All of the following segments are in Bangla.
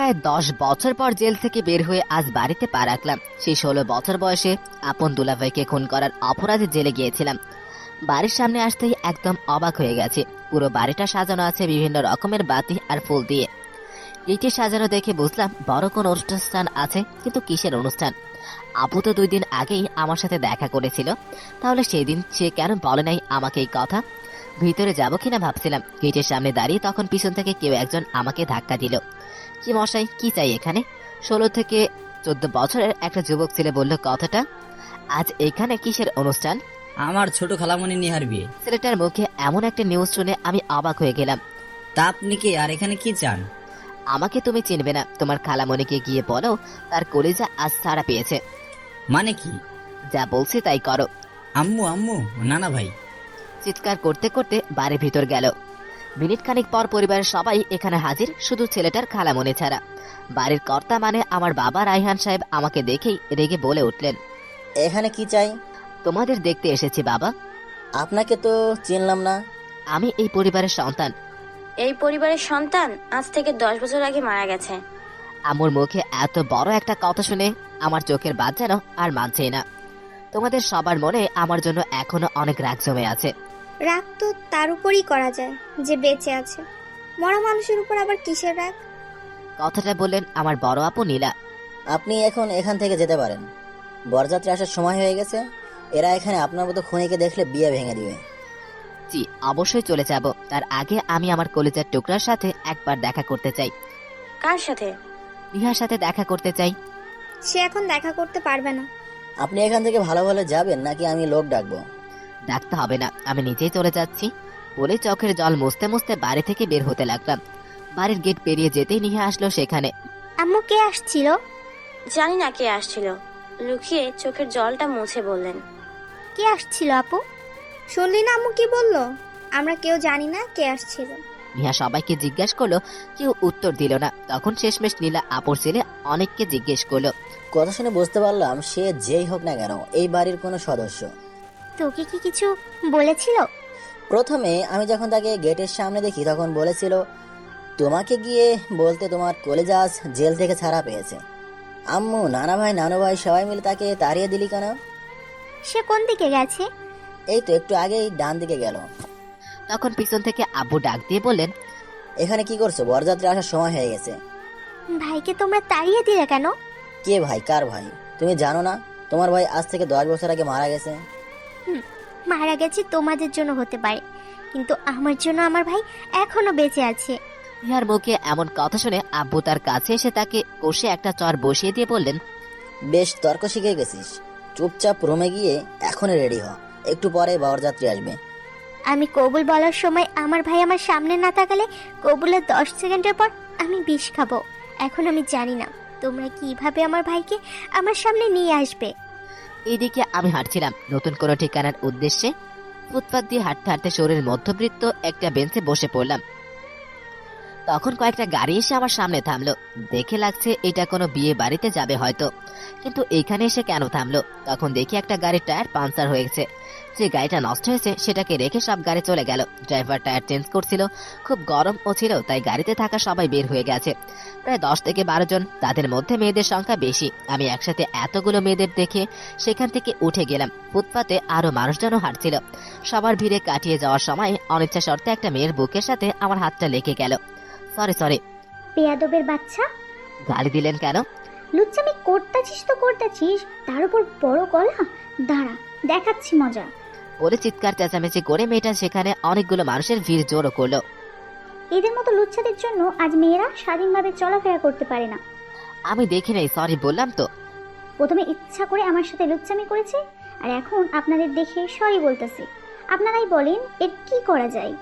প্রায় 10 বছর পর জেল থেকে বের হয়ে আজ বাড়িতে পা রাখলাম। সেই 16 বছর বয়সে আপন দুলাভাইকে খুন করার অপরাধে জেলে গিয়েছিলাম। বাড়ির সামনে আসতেই একদম অবাক হয়ে গেছে। পুরো বাড়িটা সাজানো আছে বিভিন্ন রকমের বাতি আর ফুল দিয়ে। এইটি সাজানো দেখে বুঝলাম বড় কোন অনুষ্ঠান আছে, কিন্তু কিসের অনুষ্ঠান? আপু তো 2 দিন আগেই আমার সাথে দেখা করেছিল, তাহলে সেদিন সে কেন বলে নাই আমাকে এই কথা? ভিতরে যাব কিনা ভাবছিলাম, গেটের সামনে দাঁড়িয়ে তখন পিছন থেকে কেউ একজন আমাকে ধাক্কা দিল। কি মশাই, কি চাই এখানে? 16 থেকে 14 বছরের একটা যুবক ছেলে বলল কথাটা। আজ এখানে কিসের অনুষ্ঠান? আমার ছোট খালামণি নিহার বিয়ে। ছেলেটার মুখে এমন একটা নিউজ শুনে আমি অবাক হয়ে গেলাম। তা আপনি কি আর এখানে কি চান? আমাকে তুমি চিনবে না, তোমার খালামণিকে গিয়ে বলো তার কলিজা আজ ছাড়া পেয়েছে। মানে কি? যা বলছি তাই করো। আম্মু আম্মু, নানা ভাই। চিৎকার করতে করতে বাড়ির ভিতর গেল। মিনিট খানিক পর পরিবারের সবাই এখানে হাজির, শুধু ছেলেটার খালামণি ছাড়া। বাড়ির কর্তা মানে আমার বাবা রায়হান সাহেব আমাকে দেখেই রেগে বলে উঠলেন, এখানে কি চাই? তোমাদের দেখতে এসেছি বাবা। আপনাকে তো চিনলাম না। আমি এই পরিবারের সন্তান। এই পরিবারের সন্তান আজ থেকে 10 বছর আগে মারা গেছে। আমার মুখে এত বড় একটা কথা শুনে আমার চোখের বাদ যেন আর মানছেই না। তোমাদের সবার মনে আমার জন্য এখনো অনেক রাগ জমে আছে। রাগ তো তার উপরই করা যায় যে বেঁচে আছে, মরা মানুষের উপর আবার কিসের রাগ? কথাটা বললেন আমার বড় আপু নীলা। আপনি এখন এখান থেকে যেতে পারেন, বরযাত্রী আসার সময় হয়ে গেছে। এরা এখানে আপনার মতো খুনিকে দেখলে বিয়ে ভেঙে দিবে। জি, অবশ্যই চলে যাব। তার আগে আমি আমার কলিজার টুকরার সাথে একবার দেখা করতে চাই। কার সাথে? নিহার সাথে দেখা করতে চাই। সে এখন দেখা করতে পারবে না। আপনি এখান থেকে ভালো ভালো যাবেন নাকি আমি লোক ডাকবো? ডাকতে হবে না, আমি নিজেই চলে যাচ্ছি বলে চোখের জল মুছতে মুছতে বাড়ি থেকে বের হতে লাগলাম। বাড়ির গেট পেরিয়ে যেতেই নিহা আসলো সেখানে। আম্মু কে আসছিল? জানি না কে আসছিল, লুকিয়ে চোখের জলটা মুছে বললেন। কে আসছিল আপু? শুনলি না আম্মু কি বললো? আমরা কেউ জানি না কে আসছিল। নিহা সবাইকে জিজ্ঞেস করলো, কেউ উত্তর দিল না। তখন শেষমেশ নীলা আপুর ছেলে অনেককে জিজ্ঞেস করলো। কথা শুনে বুঝতে পারলাম সে যেই হোক না কেন এই বাড়ির কোনো সদস্য। তোকে কি কিছু বলেছিল? প্রথমে আমি যখন তাকে গেটের সামনে দেখি তখন বলেছিল তোমাকে গিয়ে বলতে তোমার কলেজা আজ জেল থেকে ছাড়া পেয়েছে। আম্মু, নানা ভাই, নানু ভাই সবাই মিলে তাকে তাড়িয়ে দিলি কেন? সে কোন দিকে গেছে? এই তো একটু আগেই ডান দিকে গেল। তখন পিছন থেকে আব্বু ডাক দিয়ে বললেন, এখানে কি করছো? বরযাত্রী আসার সময় হয়ে গেছে। ভাইকে তোমরা তাড়িয়ে দিলে কেন? কে ভাই? কার ভাই? তুমি জানো না তোমার ভাই আজ থেকে 10 বছর আগে মারা গেছে? মারা গেছে তোমাদের জন্য হতে পারে, কিন্তু আমার জন্য আমার ভাই এখনো বেঁচে আছে। নিহার মুখে এমন কথা শুনে আব্বু তার কাছে এসে তাকে কষে একটা চর বসিয়ে দিয়ে বললেন, বেশ তর্ক শিখে গেছিস, চুপচাপ রুমে গিয়ে এখনই রেডি হ, একটু পরে বরযাত্রী আসবে। আমি কবুল বলার সময় আমার ভাই আমার সামনে না তাকালে কবুলের 10 সেকেন্ডের পর আমি বিষ খাবো। এখন আমি জানি না তোমরা কিভাবে আমার ভাইকে আমার সামনে নিয়ে আসবে। এইদিকে আমি হাঁটছিলাম নতুন কোনো ঠিকানার উদ্দেশ্যে। ফুটপাত দিয়ে হাঁটতে হাঁটতে শহরের মধ্যবৃত্ত একটা বেঞ্চে বসে পড়লাম। তখন কয়েকটা গাড়ি এসে আমার সামনে থামলো। দেখে লাগছে এটা কোনো বিয়ে বাড়িতে যাবে হয়তো, কিন্তু এখানে এসে কেন থামলো? তখন দেখি একটা গাড়ির টায়ার পাঞ্চার হয়েছে। যে গাড়িটা নষ্ট হয়েছে সেটাকে রেখে সব গাড়ি চলে গেল। ড্রাইভার টায়ার চেঞ্জ করছিল, খুব গরম ও ছিল, তাই গাড়িতে থাকা সবাই বের হয়ে গেছে। প্রায় 10 থেকে 12 জন, তাদের মধ্যে মেয়েদের সংখ্যা বেশি। আমি একসাথে এতগুলো মেয়েদের দেখে সেখান থেকে উঠে গেলাম। ফুটপাতে আরো মানুষজনও হাঁটছিল। সবার ভিড়ে কাটিয়ে যাওয়ার সময় অনিচ্ছা শর্তে একটা মেয়ের বুকের সাথে আমার হাতটা লেগে গেল। সরি। বেয়াদবের বাচ্চা! গালি দিলেন কেন? লুচ্চামি করতেছিস তো করতেছিস, তার উপর বড় গলা। দাঁড়া, দেখাচ্ছি মজা। বলে চিৎকার চেঁচামেচি করে মেয়েটা সেখানে অনেকগুলো মানুষের ভিড় জড়ো করলো। এদের মতো লুচ্চাদের জন্য আজ মেয়েরা স্বাধীনভাবে চলাফেরা করতে পারে না। আমি দেখি নাই, সরি বললাম তো। প্রথমে ইচ্ছা করে আমার সাথে লুচ্চামি করেছে, আর এখন আপনাদের দেখে সরি বলতেছে। আপনারাই বলেন এর কি করা যায়?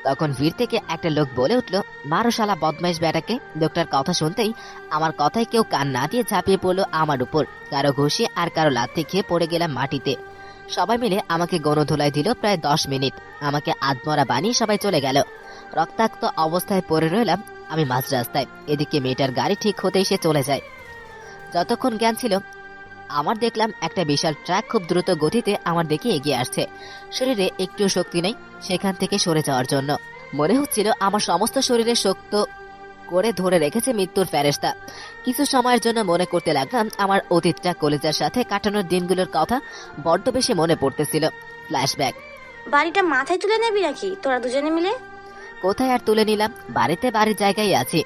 তখন ভিড় থেকে একটা লোক বলে উঠলো, মারো শালা বদমাইশ বেটাকে। লোকটার কথা শুনতেই আমার কথায় কেউ কান না দিয়ে ঝাঁপিয়ে পড়লো আমার উপর। কারো ঘুষি আর কারো লাথি খেয়ে পড়ে গেলাম মাটিতে। সবাই মিলে আমাকে গণধোলাই দিল প্রায় 10 মিনিট। আমাকে আধমরা বানিয়ে সবাই চলে গেল। রক্তাক্ত অবস্থায় পড়ে রইলাম আমি মাঝ রাস্তায়। এদিকে মেয়েটার গাড়ি ঠিক হতেই সে চলে যায়। যতক্ষণ জ্ঞান ছিল আমার দেখলাম একটা বিশাল ট্রাক খুব দ্রুত গতিতে আমার দিকে এগিয়ে আসছে। শরীরে একটু শক্তি নেই সেখান থেকে সরে যাওয়ার জন্য। মনে হচ্ছিল আমার সমস্ত শরীরে শক্ত করে ধরে রেখেছে মৃত্যুর ফেরেশতা। কিছু সময়ের জন্য মনে করতে লাগলাম আমার অতীতটা, কলেজের সাথে কাটানোর দিনগুলোর কথা বড্ড বেশি মনে পড়তেছিল। ফ্ল্যাশব্যাক। বাড়িটা মাথায় তুলে নেবি নাকি তোরা দুজনে মিলে? কোথায় আর তুলে নিলাম, বাড়িতে বাড়ির জায়গায় আছি।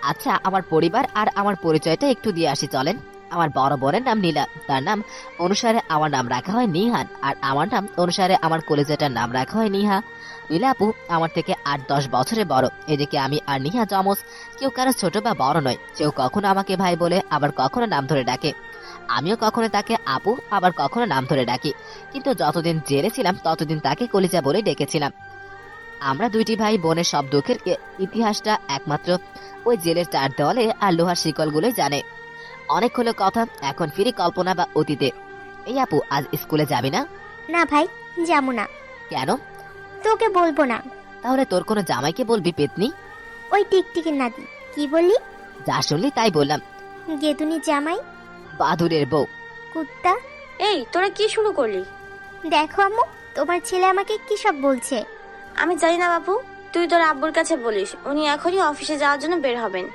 আচ্ছা, আমার পরিবার আর আমার পরিচয়টা একটু দিয়ে আসি চলেন। আমার বড় বোনের নাম নীলা, তার নাম অনুসারে আমার নাম রাখা হয় নিহান, আর আমার নাম অনুসারে আমার কলেজেটার নাম রাখা হয় নিহা। নীলা আপু আমার থেকে 8-10 বছরের বড়। এদিকে আমি আর নিহা যমজ, কেউ কারো ছোট বা বড় নয়। কেউ কখনো আমাকে ভাই বলে, আবার কখনো নাম ধরে ডাকে। আমিও কখনো তাকে আপু, আবার কখনো নাম ধরে ডাকি। কিন্তু যতদিন জেলে ছিলাম ততদিন তাকে কলিজা বলে ডেকেছিলাম। আমরা দুইটি ভাই বোনের সব দুঃখের ইতিহাসটা একমাত্র ওই জেলের 4 দেওয়ালে আর লোহার শিকলগুলোই জানে। অনেক হলো কথা, এখন ফিরি কল্পনা বা অতীতে। এই আপু, আজ স্কুলে যাবি না? না ভাই, যাবো না। কেন? তোকে বলবো না। তাহলে তোর কোনো জামাইকে বলবি পেতনি। ওই টিকটিকির নাতি। কি বললি? যা শুনলি তাই বললাম। গেতুনি জামাই। বাদুরের বউ। কুত্তা। এই তোরা কি শুরু করলি? দেখো আম্মু, তোমার ছেলে আমাকে কি সব বলছে। আমি জানি না বাবু, তুই তোর আব্বুর কাছে বলিস, উনি এখনই অফিসে যাওয়ার জন্য বের হবেন।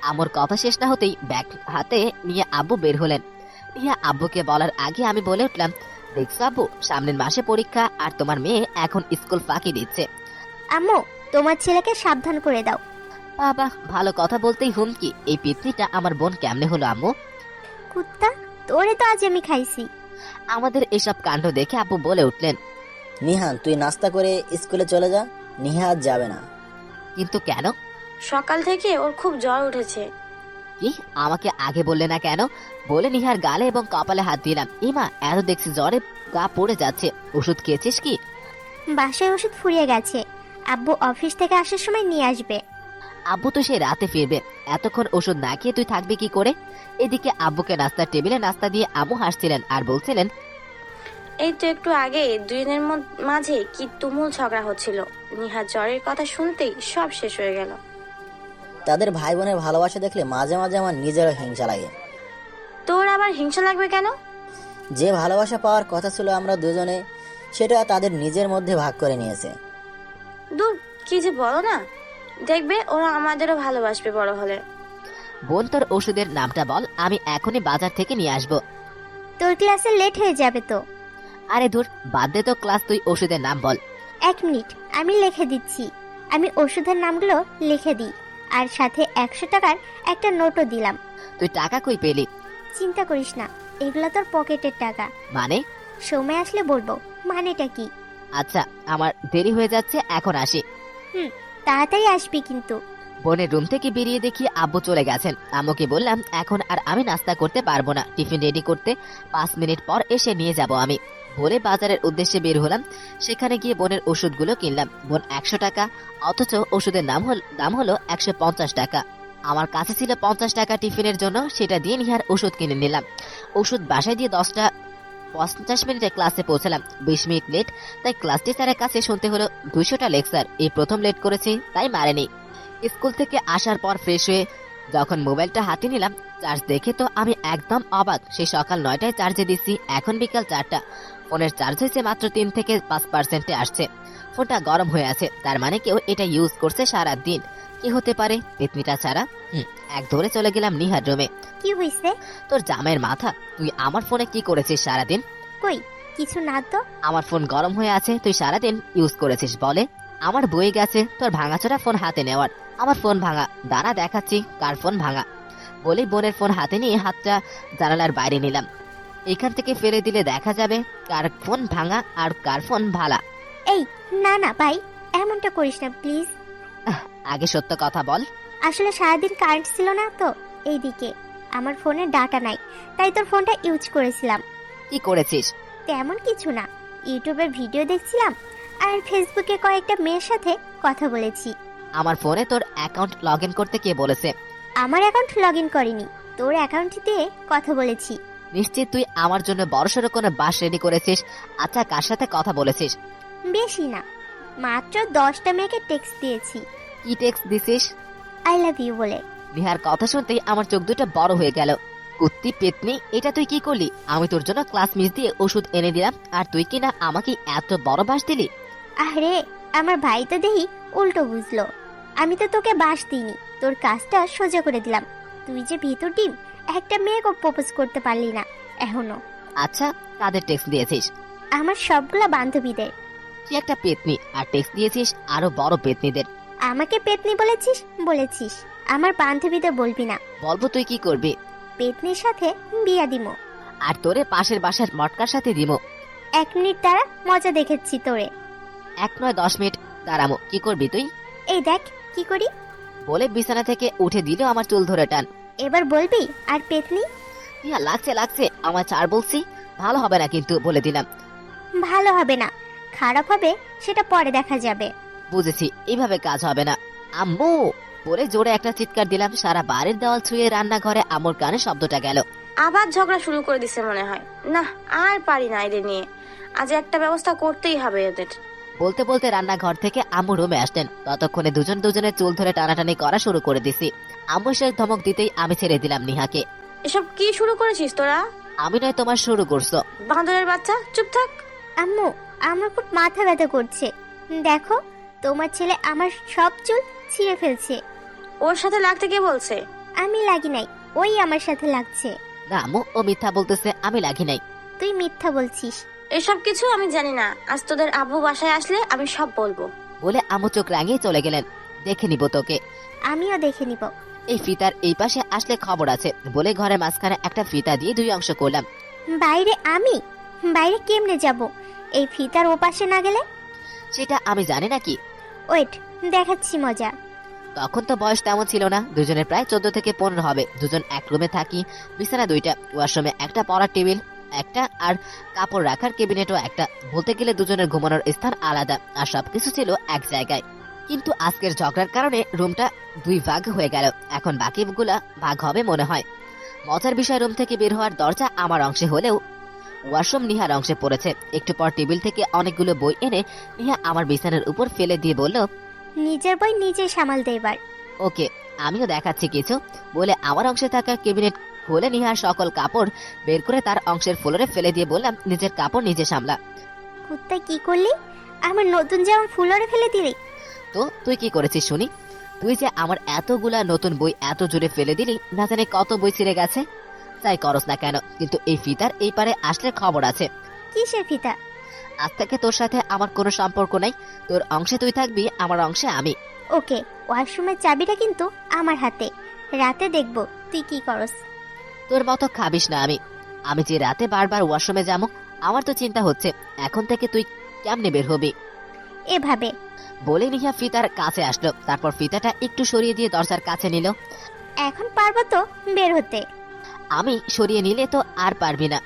আমার কথা শেষ না হতেই ব্যাগ হাতে নিয়ে আব্বু বের হলেন। নিয়ে আব্বুকে বলার আগে আমি বলে উঠলাম, দেখছো আব্বু, সামনের মাসে পরীক্ষা আর তোমার মেয়ে এখন স্কুল ফাঁকি দিচ্ছে। আম্মু, তোমার ছেলেকে সাবধান করে দাও। বাবা, ভালো কথা বলতেই হুমকি। এই পিতনিটা আমার বোন কেমনে হলো আম্মু? কুত্তা, তোরে তো আজ আমি খাইছি। আমাদের এসব কাণ্ড দেখে আব্বু বলে উঠলেন, নিহান, তুই নাস্তা করে স্কুলে চলে যা। নিহা আজ যাবে না। কিন্তু কেন? সকাল থেকে ওর খুব জ্বর উঠেছে। কি, আমাকে আগে বললে না কেন? বলে নিহার গালে এবং কপালে হাত দিলাম। ইমা, এত দেখছি জ্বরে গা পড়ে যাচ্ছে, ওষুধ খেয়েছিস কি? বাসায় ওষুধ ফুরিয়ে গেছে, আব্বু অফিস থেকে আসার সময় নিয়ে আসবে। আব্বু তো সেই রাতে ফিরবে, এতক্ষণ ওষুধ না খেয়ে তুই থাকবি কি করে? এদিকে আব্বুকে নাস্তার টেবিলে নাস্তা দিয়ে আম্মু হাসছিলেন আর বলছিলেন, এই তো একটু আগে দুজনের মাঝে কি তুমুল ঝগড়া হচ্ছিল। নিহার জ্বরের কথা শুনতেই সব শেষ হয়ে গেল। তাদের ভাই বোনের ভালোবাসা দেখলে মাঝে মাঝে আমার নিজেরও হিংসা লাগে। তোর আবার হিংসা লাগবে কেন? যে ভালোবাসা পাওয়ার কথা ছিল আমরা দুজনে, সেটা তাদের নিজের মধ্যে ভাগ করে নিয়েছে। দূর, কি যে বলো না। দেখবে ওরা আমাদেরও ভালোবাসবে বড় হলে। বোন, তোর ওষুধের নামটা বল, আমি এখনই বাজার থেকে নিয়ে আসবো। তোর ক্লাসে লেট হয়ে যাবে তো। আরে দূর, বাদ দে তো ক্লাস, তুই ওষুধের নাম বল। 1 মিনিট, আমি লিখে দিচ্ছি। আমি ওষুধের নামগুলো লিখে দিই, আর সাথে 100 টাকার একটা নোটও দিলাম। তুই টাকা কই পেলি? চিন্তা করিস না, এগুলো তোর পকেটের টাকা। মানে? সময় আসলে বলবো মানেটা কি। আচ্ছা, আমার দেরি হয়ে যাচ্ছে, এখন আসি। তাড়াতাড়ি আসবি কিন্তু। বোনের রুম থেকে বেরিয়ে দেখি আব্বু চলে গেছেন। আম্মুকে বললাম, এখন আর আমি নাস্তা করতে পারবো না, টিফিন রেডি করতে 5 মিনিট পর এসে নিয়ে যাব আমি। বলে বাজারের উদ্দেশ্যে বের হলাম। সেখানে গিয়ে বোনের ওষুধগুলো কিনলাম। বোন 100 টাকা, অথচ ওষুধের দাম হলো 150 টাকা। আমার কাছে ছিল 50 টাকা টিফিনের জন্য, সেটা দিয়ে নিহার ওষুধ কিনে নিলাম। ওষুধ বাসায় দিয়ে 10:50 মিনিটে ক্লাসে পৌঁছালাম। 20 মিনিট লেট, তাই ক্লাস টিচারের কাছে শুনতে হলো 200টা লেকচার। এই প্রথম লেট করেছি, তাই মারেনি। স্কুল থেকে আসার পর ফ্রেশ হয়ে যখন মোবাইলটা হাতে নিলাম, চার্জ দেখে তো আমি একদম অবাক। সেই সকাল 9টায় চার্জে দিচ্ছি, এখন বিকাল 4টা। ফোনের চার্জ হয়েছে মাত্র 3 থেকে 5%-এ আসছে। ফোনটা গরম হয়ে আছে, তার মানে কেউ এটা ইউজ করছে সারা দিন। কি হতে পারে পেতনিটা ছাড়া? এক ধরে চলে গেলাম নিহার রুমে। কি হইছে? তোর জামাইয়ের মাথা, তুই আমার ফোনে কি করেছিস সারাদিন? কই কিছু না তো। আমার ফোন গরম হয়ে আছে, তুই সারাদিন ইউজ করেছিস বলে। আমার বই গেছে তোর ভাঙাচোরা ফোন হাতে নেওয়ার। আমার ফোন ভাঙা, দাঁড়া দেখাচ্ছি কার ফোন ভাঙা। বলেই বোনের ফোন হাতে নিয়ে হাতটা জানালার বাইরে নিলাম। এখান থেকে ফেলে দিলে দেখা যাবে কার ফোন ভাঙা আর কার ফোন ভালা। এই না না ভাই, এমনটা করিস না প্লিজ। আগে সত্য কথা বল। আসলে সারাদিন কারেন্ট ছিল না তো, এইদিকে আমার ফোনে ডাটা নাই, তাই তোর ফোনটা ইউজ করেছিলাম। কি করেছিস? তেমন কিছু না, ইউটিউবের ভিডিও দেখছিলাম আর ফেসবুকে কয়েকটা মেয়ের সাথে কথা বলেছি। আমার ফোনে তোর অ্যাকাউন্ট লগ ইন করতে কে বলেছে? আমার অ্যাকাউন্ট লগ ইন করিনি, তোর অ্যাকাউন্ট দিয়ে কথা বলেছি। নিশ্চিত তুই আমার জন্য বড়সড় কোনো বাস রেডি করেছিস? আচ্ছা, কার সাথে কথা বলেছিস? বেশি না, মাত্র 10টা মেয়েকে টেক্সট দিয়েছি। কি টেক্সট দিছিস? আই লাভ ইউ বলে। নিহার কথা শুনতেই আমার চোখ দুটো বড় হয়ে গেল। কুত্তি পেতনি, এটা তুই কি করলি? আমি তোর জন্য ক্লাস মিস দিয়ে ওষুধ এনে দিলাম, আর তুই কিনা আমাকে এত বড় বাস দিলি? আরে আমার ভাই তো দেখি উল্টো বুঝলো। আমি তো তোকে বাস দিইনি, তোর কাজটা সোজা করে দিলাম। তুই যে ভিতর ডিম, একটা মেয়েকে প্রপোজ করতে পারলি না এখনো। আচ্ছা, কাদের টেক্সট দিয়েছিস? আমার সবগুলা বান্ধবীদের। তুই একটা পেতনি, আর টেক্সট দিয়েছিস আরো বড় পেতনিদের। আমাকে পেতনি বলেছিস, আমার বান্ধবীদের বলবি না। বলবো তুই কি করবি? পেতনির সাথে বিয়া দিমো। আর তোরে পাশের বাসার মটকার সাথে দিমো। 1 মিনিট দ্বারা মজা দেখেছি তোরে। 1 নয় 10 মিনিট দাঁড়ামো। কি করবি তুই? এই দেখ কি করি। বলে বিছানা থেকে উঠে দিল আমার চুল ধরে টান। এবার বলবি আর পেতনি? ইয়া, লাগছে আমার চার বলছি। ভালো হবে না কিন্তু, বলে দিলাম। ভালো হবে না, খারাপ হবে সেটা পরে দেখা যাবে। বুঝেছি, এইভাবে কাজ হবে না। আম্মু বলে জোরে একটা চিৎকার দিলাম। সারা বাড়ির দেওয়াল ছুঁয়ে রান্নাঘরে আমার কানে শব্দটা গেল। আবার ঝগড়া শুরু করে দিছে মনে হয়। না, আর পারি না এদের নিয়ে। আজ একটা ব্যবস্থা করতেই হবে এদের। বলতে বলতে রান্নাঘর থেকে আম্মু রুমে আসলেন। ততক্ষণে দুজনের চুল ধরে টানাটানি করা শুরু করে দিছি। আম্মু শেষ ধমক দিতেই আমি ছেড়ে দিলাম নিহাকে। এসব কি শুরু করেছিস তোরা? আমি নয়, তোমার শুরু করছো। বাঁদরের বাচ্চা, চুপ থাক। আম্মু, আমার খুব মাথা ব্যথা করছে। দেখো, তোমার ছেলে আমার সব চুল ছিঁড়ে ফেলছে। ওর সাথে লাগতে কে বলছে? আমি লাগি নাই, ওই আমার সাথে লাগছে। না আম্মু, ও মিথ্যা বলতেছে, আমি লাগি নাই। তুই মিথ্যা বলছিস। এসব কিছু আমি জানি না। আজ তোদের আব্বু বাসায় আসলে আমি সব বলবো। বলে আম্মু চোখ রাঙিয়ে চলে গেলেন। দেখে নিব তোকে। আমিও দেখে নিব। এই ফিতার এই পাশে আসলে খবর আছে বলে ঘরের মাঝখানে একটা ফিতা দিয়ে 2 অংশ করলাম। বাইরে কেমনে যাব এই ফিতার ওপাশে না গেলে? সেটা আমি জানি নাকি। ওয়েট, দেখাচ্ছি মজা। তখন তো বয়স তেমন ছিল না। দুজনের প্রায় 14 থেকে 15 হবে। দুজন এক রুমে থাকি। বিছানা 2টা, ওয়াশরুমে একটা, পড়ার টেবিল একটা, আর কাপড় রাখার ক্যাবিনেটও একটা। বলতে গেলে দুজনের ঘুমানোর স্থান আলাদা, আর সবকিছু ছিল এক জায়গায়। কিন্তু আজকের ঝগড়ার কারণে রুমটা 2 ভাগ হয়ে গেল। এখন বাকিগুলা ভাগ হবে মনে হয়। মজার বিষয়, রুম থেকে বের হওয়ার দরজা আমার অংশে হলেও ওয়াশরুম নিহার অংশে পড়েছে। একটু পর টেবিল থেকে অনেকগুলো বই এনে নিহা আমার বিছানার উপর ফেলে দিয়ে বলল, নিজের বই নিজে সামাল দে এবার। ওকে, আমিও দেখাচ্ছি কিছু। বলে আমার অংশে থাকা ক্যাবিনেট খুলে নিহার সকল কাপড় বের করে তার অংশের ফ্লোরে ফেলে দিয়ে বললাম, নিজের কাপড় নিজে সামলা। কুত্তা, কি করলি? আমার নতুন জামা ফুলরে ফেলে দিলি? তো তুই কি করেছিস শুনি? তুই যে আমার এতগুলা নতুন বই এত জোরে ফেলে দিলি, না জানি কত বই ছিঁড়ে গেছে। তাই করস না কেন? কিন্তু এই ফিতার এই পারে আসলে খবর আছে। কিসের ফিতা? আজ থেকে তোর সাথে আমার কোনো সম্পর্ক নাই। তোর অংশে তুই থাকবি, আমার অংশে আমি। ওকে, ওয়াশরুমের চাবিটা কিন্তু আমার হাতে। রাতে দেখব তুই কি করস। তোর মতো খাবিস না আমি। আমি যে রাতে বারবার ওয়াশরুমে যাবো, আমার তো চিন্তা হচ্ছে এখন থেকে তুই কেমনে বের হবি। এভাবে বলে নিহা ফিতার কাছে আসলো। তারপর ফিতাটা একটু সরিয়ে দিয়ে দরজার কাছে নিল। এখন পারবো তো বের হতে? আমি সরিয়ে নিলে তো আর পারবি না।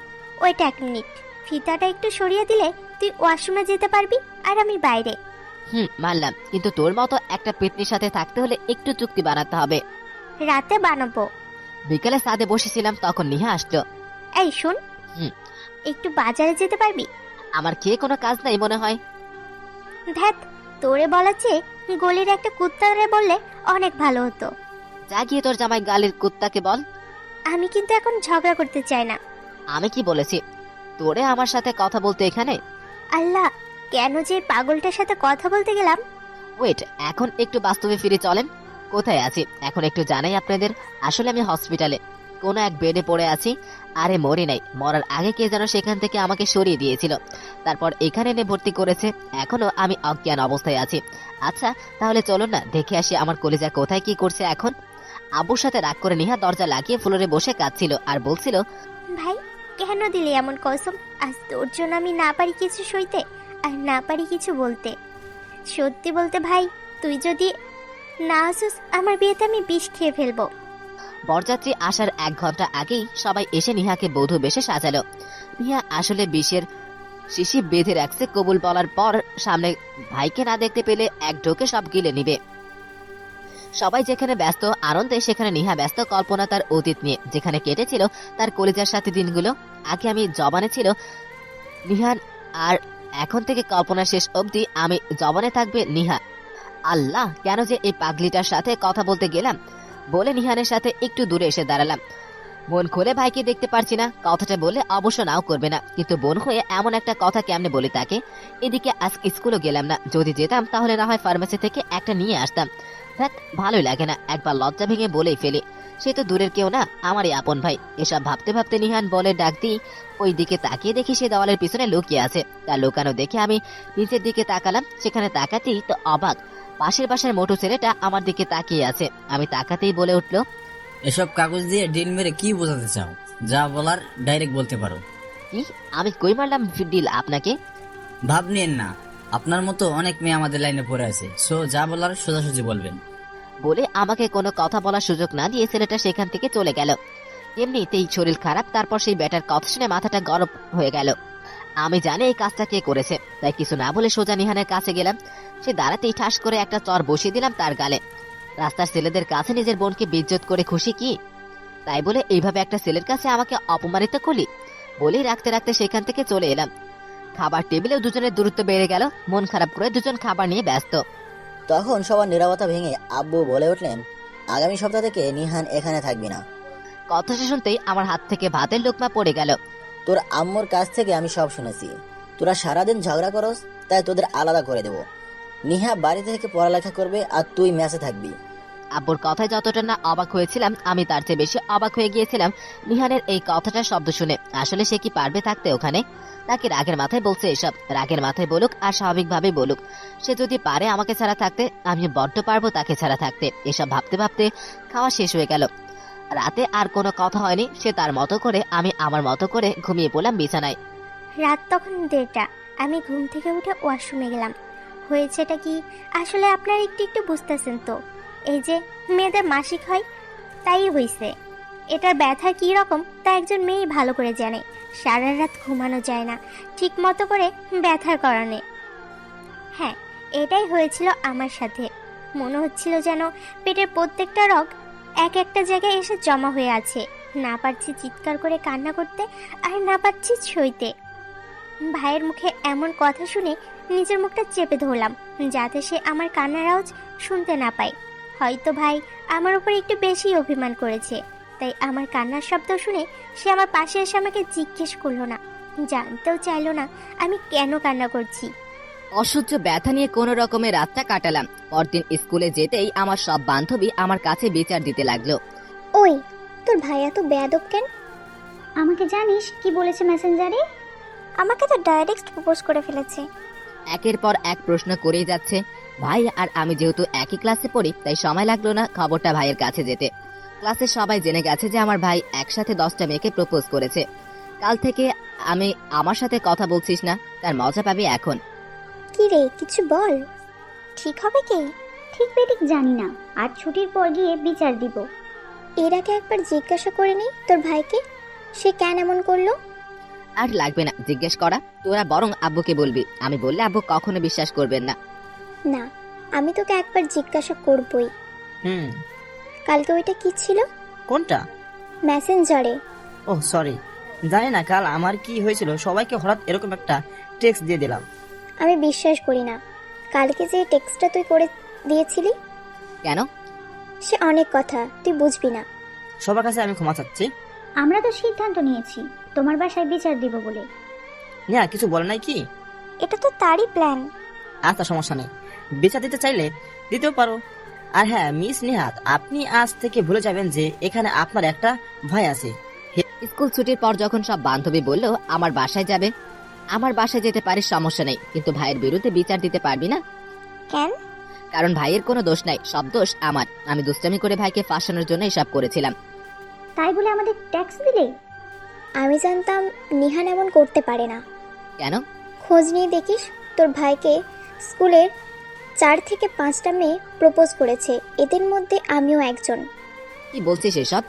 ওইটা 1 মিনিট। ফিতাটা একটু সরিয়ে দিলে তুই ওয়াশরুমে যেতে পারবি, আর আমি বাইরে। মানলাম, কিন্তু তোর মতো একটা পেতনির সাথে থাকতে হলে একটু চুক্তি বানাতে হবে। রাতে বানাবো। বিকেলে ছাদে বসেছিলাম, তখন নিহা আসলো। এই শোন, একটু বাজারে যেতে পারবি? আমার খেয়ে কোনো কাজ নাই মনে হয়। ধ্যাত, তোরে বলার চেয়ে গলির একটা কুত্তারে বললে অনেক ভালো হতো। যা গিয়ে তোর জামাই গালির কুত্তাকে বল। আমি কিন্তু এখন ঝগড়া করতে চাই না। আমি কি বলেছি তোরে আমার সাথে কথা বলতে এখানে? আল্লাহ, কেন যে পাগলটার সাথে কথা বলতে গেলাম। ওয়েট, এখন একটু বাস্তবে ফিরে চলেন। কোথায় আছি এখন একটু জানাই আপনাদের। আসলে আমি হসপিটালে কোনো এক বেডে পড়ে আছি। আরে মরি নাই, মরার আগে কে যেন সেখান থেকে আমাকে সরিয়ে দিয়েছিল। তারপর এখানে এনে ভর্তি করেছে। এখনো আমি অজ্ঞান অবস্থায় আছি। আচ্ছা তাহলে চলুন না, দেখে আসি আমার কলিজা কোথায় কি করছে এখন। আব্বুর সাথে রাগ করে নিহা দরজা লাগিয়ে ফ্লোরে বসে কাঁদছিল আর বলছিল, ভাই, কেন দিলি এমন কসম? আজ তোর জন্য আমি না পারি কিছু সইতে, আর না পারি কিছু বলতে। সত্যি বলতে ভাই, তুই যদি না আসিস আমার বিয়েতে আমি বিষ খেয়ে ফেলবো। বরযাত্রী আসার 1 ঘন্টা আগেই সবাই এসে নিহাকে বধূ বেশে সাজালো। নিহা আসলে বিষের শিশি বেঁধে রাখছে। কবুল বলার পর সামনে ভাইকে না দেখতে পেলে এক ঢোকে সব গিলে নিবে। সবাই যেখানে ব্যস্ত আনন্দে, সেখানে নিহা ব্যস্ত কল্পনা তার অতীত নিয়ে, যেখানে কেটেছিল তার কলিজার সাথে দিনগুলো। আগে আমি জবানে ছিল নিহান, আর এখন থেকে কল্পনা শেষ অবধি আমি জবানে থাকবে নিহা। আল্লাহ, কেন যে এই পাগলিটার সাথে কথা বলতে গেলাম। বলে নিহানের সাথে একটু দূরে এসে দাঁড়ালাম। মন খুলে ভাইকে দেখতে পারছি না, কথাটা বলে অবশ্য নাও করবে না, কিন্তু বোন হয়ে এমন একটা কথা কেমনে বলি তাকে। এদিকে আজকে স্কুলও গেলাম না, যদি যেতাম তাহলে না হয় ফার্মেসি থেকে একটা নিয়ে আসতাম। দেখ, ভালোই লাগে না, একবার লজ্জা ভেঙে বলেই ফেলি। সে তো দূরের কেউ না, আমারই আপন ভাই। এসব ভাবতে ভাবতে নিহান বলে ডাক দিই। ওই দিকে তাকিয়ে দেখি সে দেওয়ালের পিছনে লুকিয়ে আছে। তার লুকানো দেখে আমি নিচের দিকে তাকালাম। সেখানে তাকাতেই তো অবাক, পাশের বাসার মোটু ছেলেটা আমার দিকে তাকিয়ে আছে। আমি তাকাতেই বলে উঠলো, এসব কাগজ দিয়ে ডিল মেরে কি বোঝাতে চাও? যা বলার ডাইরেক্ট বলতে পারো। কি? আমি কই মারলাম ডিল আপনাকে? ভাব নিয়েন না, আপনার মতো অনেক মেয়ে আমাদের লাইনে পড়ে আছে, সো যা বলার সোজাসুজি বলবেন। বলে আমাকে কোনো কথা বলার সুযোগ না দিয়ে ছেলেটা সেখান থেকে চলে গেল। এমনিতেই শরীর খারাপ, তারপর সেই ব্যাটার কথা শুনে মাথাটা গরম হয়ে গেল। আমি জানি এই কাজটা কে করেছে, তাই কিছু না বলে সোজা নিহানের কাছে গেলাম। সে দাঁড়াতেই ঠাস করে একটা চর বসিয়ে দিলাম তার গালে। রাস্তার ছেলেদের কাছে নিজের বোনকে বেইজ্জত করে খুশি কি? তাই বলে এইভাবে একটা ছেলের কাছে আমাকে অপমানিত করলি? বলেই রাখতে রাখতে সেখান থেকে চলে এলাম। খাবার টেবিলেও দুজনের দূরত্ব বেড়ে গেল। মন খারাপ করে দুজন খাবার নিয়ে ব্যস্ত। তখন সবার নীরবতা ভেঙে আব্বু বলে উঠলেন, আগামী সপ্তাহ থেকে নিহান এখানে থাকবি না। কথাটা শুনতেই আমার হাত থেকে ভাতের লোকমা পড়ে গেল। তোর আম্মুর কাছ থেকে আমি সব শুনেছি। তোরা সারাদিন ঝগড়া করস, তাই তোদের আলাদা করে দেব। নিহা বাড়িতে থেকে পড়ালেখা করবে আর তুই মেসে থাকবি। আব্বুর কথায় যতটা না অবাক হয়েছিলাম, আমি তার চেয়ে বেশি অবাক হয়ে গিয়েছিলাম নিহানের এই কথাটার শব্দ শুনে। আসলে সে কি পারবে থাকতে ওখানে? তাকে রাগের মাথায় বলছে এসব? রাগের মাথায় বলুক আর স্বাভাবিকভাবেই বলুক, সে যদি পারে আমাকে ছাড়া থাকতে, আমি বড্ড পারবো তাকে ছাড়া থাকতে। এসব ভাবতে ভাবতে খাওয়া শেষ হয়ে গেল। রাতে আর কোনো কথা হয়নি। সে তার মতো করে, আমি আমার মতো করে ঘুমিয়ে পড়লাম বিছানায়। রাত তখন 1:30। আমি ঘুম থেকে উঠে ওয়াশরুমে গেলাম। হয়েছেটা কি আসলে আপনারা একটু একটু বুঝতেছেন তো? এই যে মেয়েদের মাসিক হয়, তাই হইছে। এটার ব্যথা কি রকম তা একজন মেয়েই ভালো করে জানে। সারা রাত ঘুমানো যায় না ঠিক মতো করে ব্যথার কারণে। হ্যাঁ, এটাই হয়েছিল আমার সাথে। মনে হচ্ছিল যেন পেটের প্রত্যেকটা রগ এক একটা জায়গায় এসে জমা হয়ে আছে। না পারছি চিৎকার করে কান্না করতে, আর না পারছি সইতে। ভাইয়ের মুখে এমন কথা শুনে নিজের মুখটা চেপে ধরলাম, যাতে সে আমার কান্নার আওয়াজ শুনতে না পায়। হয়তো ভাই আমার উপর একটু বেশি অভিমান করেছে, তাই আমার কান্নার শব্দ শুনে সে আমার পাশে এসে আমাকে জিজ্ঞেস করলো না, জানতেও চাইলো না আমি কেন কান্না করছি। অসহ্য ব্যথা নিয়ে কোনো রকমে রাতটা কাটালাম। পরদিন স্কুলে যেতেই আমার সব বান্ধবী আমার কাছে বিচার দিতে লাগলো। ওই, তোর ভাই এত বেয়াদব কেন? আমাকে জানিস কি বলেছে মেসেঞ্জারে? আমাকে তো ডাইরেক্ট প্রপোজ করে ফেলেছে। একের পর এক প্রশ্ন করেই যাচ্ছে। ভাই আর আমি যেহেতু একই ক্লাসে পড়ি, তাই সময় লাগলো না খবরটা ভাইয়ের কাছে যেতে। ক্লাসে সবাই জেনে গেছে যে আমার ভাই একসাথে 10টা মেয়েকে প্রপোজ করেছে। কাল থেকে আমি আমার সাথে কথা বলছিস না, তার মজা পাবি এখন। কি রে, কিছু বল। ঠিক হবে কি? ঠিক বেঠিক জানি না, আজ ছুটির পর গিয়ে বিচার দিব। এর আগে একবার জিজ্ঞাসা করে নি তোর ভাইকে সে কেন এমন করলো? আর লাগবে না জিজ্ঞেস করা, তোরা বরং আব্বুকে বলবি। আমি বললে আব্বু কখনো বিশ্বাস করবেন না। না, আমি তোকে একবার জিজ্ঞাসা করবই। কালকে ওইটা কি ছিল? কোনটা? মেসেঞ্জারে। ও সরি, জানি না কাল আমার কি হয়েছিল, সবাইকে হঠাৎ এরকম একটা টেক্সট দিয়ে দিলাম। আমি বিশ্বাস করি না। কালকে যে টেক্সটটা তুই করে দিয়েছিলি, কেন? সে অনেক কথা, তুই বুঝবি না। সবার কাছে আমি ক্ষমা চাচ্ছি। আমরা তো সিদ্ধান্ত নিয়েছি তোমার বাসায় বিচার দিব বলে। না, কিছু বলে নাই কি? এটা তো তারই প্ল্যান। আচ্ছা, সমস্যা নেই, বিচার দিতে চাইলে দিতেও পারো। আর হ্যাঁ মিস নিহাত, আপনি আজ থেকে ভুলে যাবেন যে এখানে আপনার একটা ভাই আছে। স্কুল ছুটির পর যখন সব বান্ধবী বললো আমার বাসায় যাবে, আমার বাসায় যেতে পারিস, সমস্যা নেই, কিন্তু ভাইয়ের বিরুদ্ধে বিচার দিতে পারবি না। কেন? কারণ ভাইয়ের কোনো দোষ নাই, সব দোষ আমার। আমি দুষ্টামি করে ভাইকে ফাঁসানোর জন্য এসব করেছিলাম। তাই বলে আমাদের ট্যাক্স দিলে? আমি জানতাম নিহান এমন করতে পারে না। কেন? খোঁজ নিয়ে দেখিস, তোর ভাইকে স্কুলের 4 থেকে 5টা মেয়ে প্রপোজ করেছে, এদের মধ্যে আমিও একজন। কি বলছিস এসব?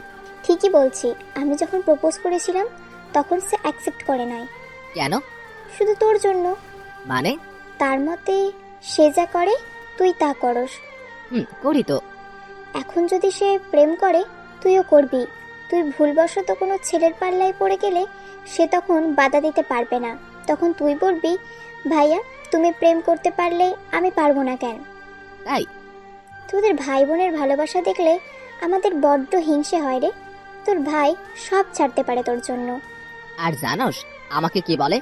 ঠিকই বলছি। আমি যখন প্রপোজ করেছিলাম তখন সে অ্যাকসেপ্ট করে নাই। কেন? শুধু তোর জন্য। মানে? তার মতে সে যা করে তুই তা করস। করি তো। এখন যদি সে প্রেম করে তুইও করবি। তুই ভুলবশত কোনো ছেলের পাল্লায় পড়ে গেলে সে তখন বাধা দিতে পারবে না। তখন তুই বলবি, ভাইয়া তুমি প্রেম করতে পারলে আমি পারবো না কেন? তাই? তোদের ভাই বোনের ভালোবাসা দেখলে আমাদের বড্ড হিংসে হয় রে। তোর ভাই সব ছাড়তে পারে তোর জন্য। আর জানোস আমাকে কি বলে?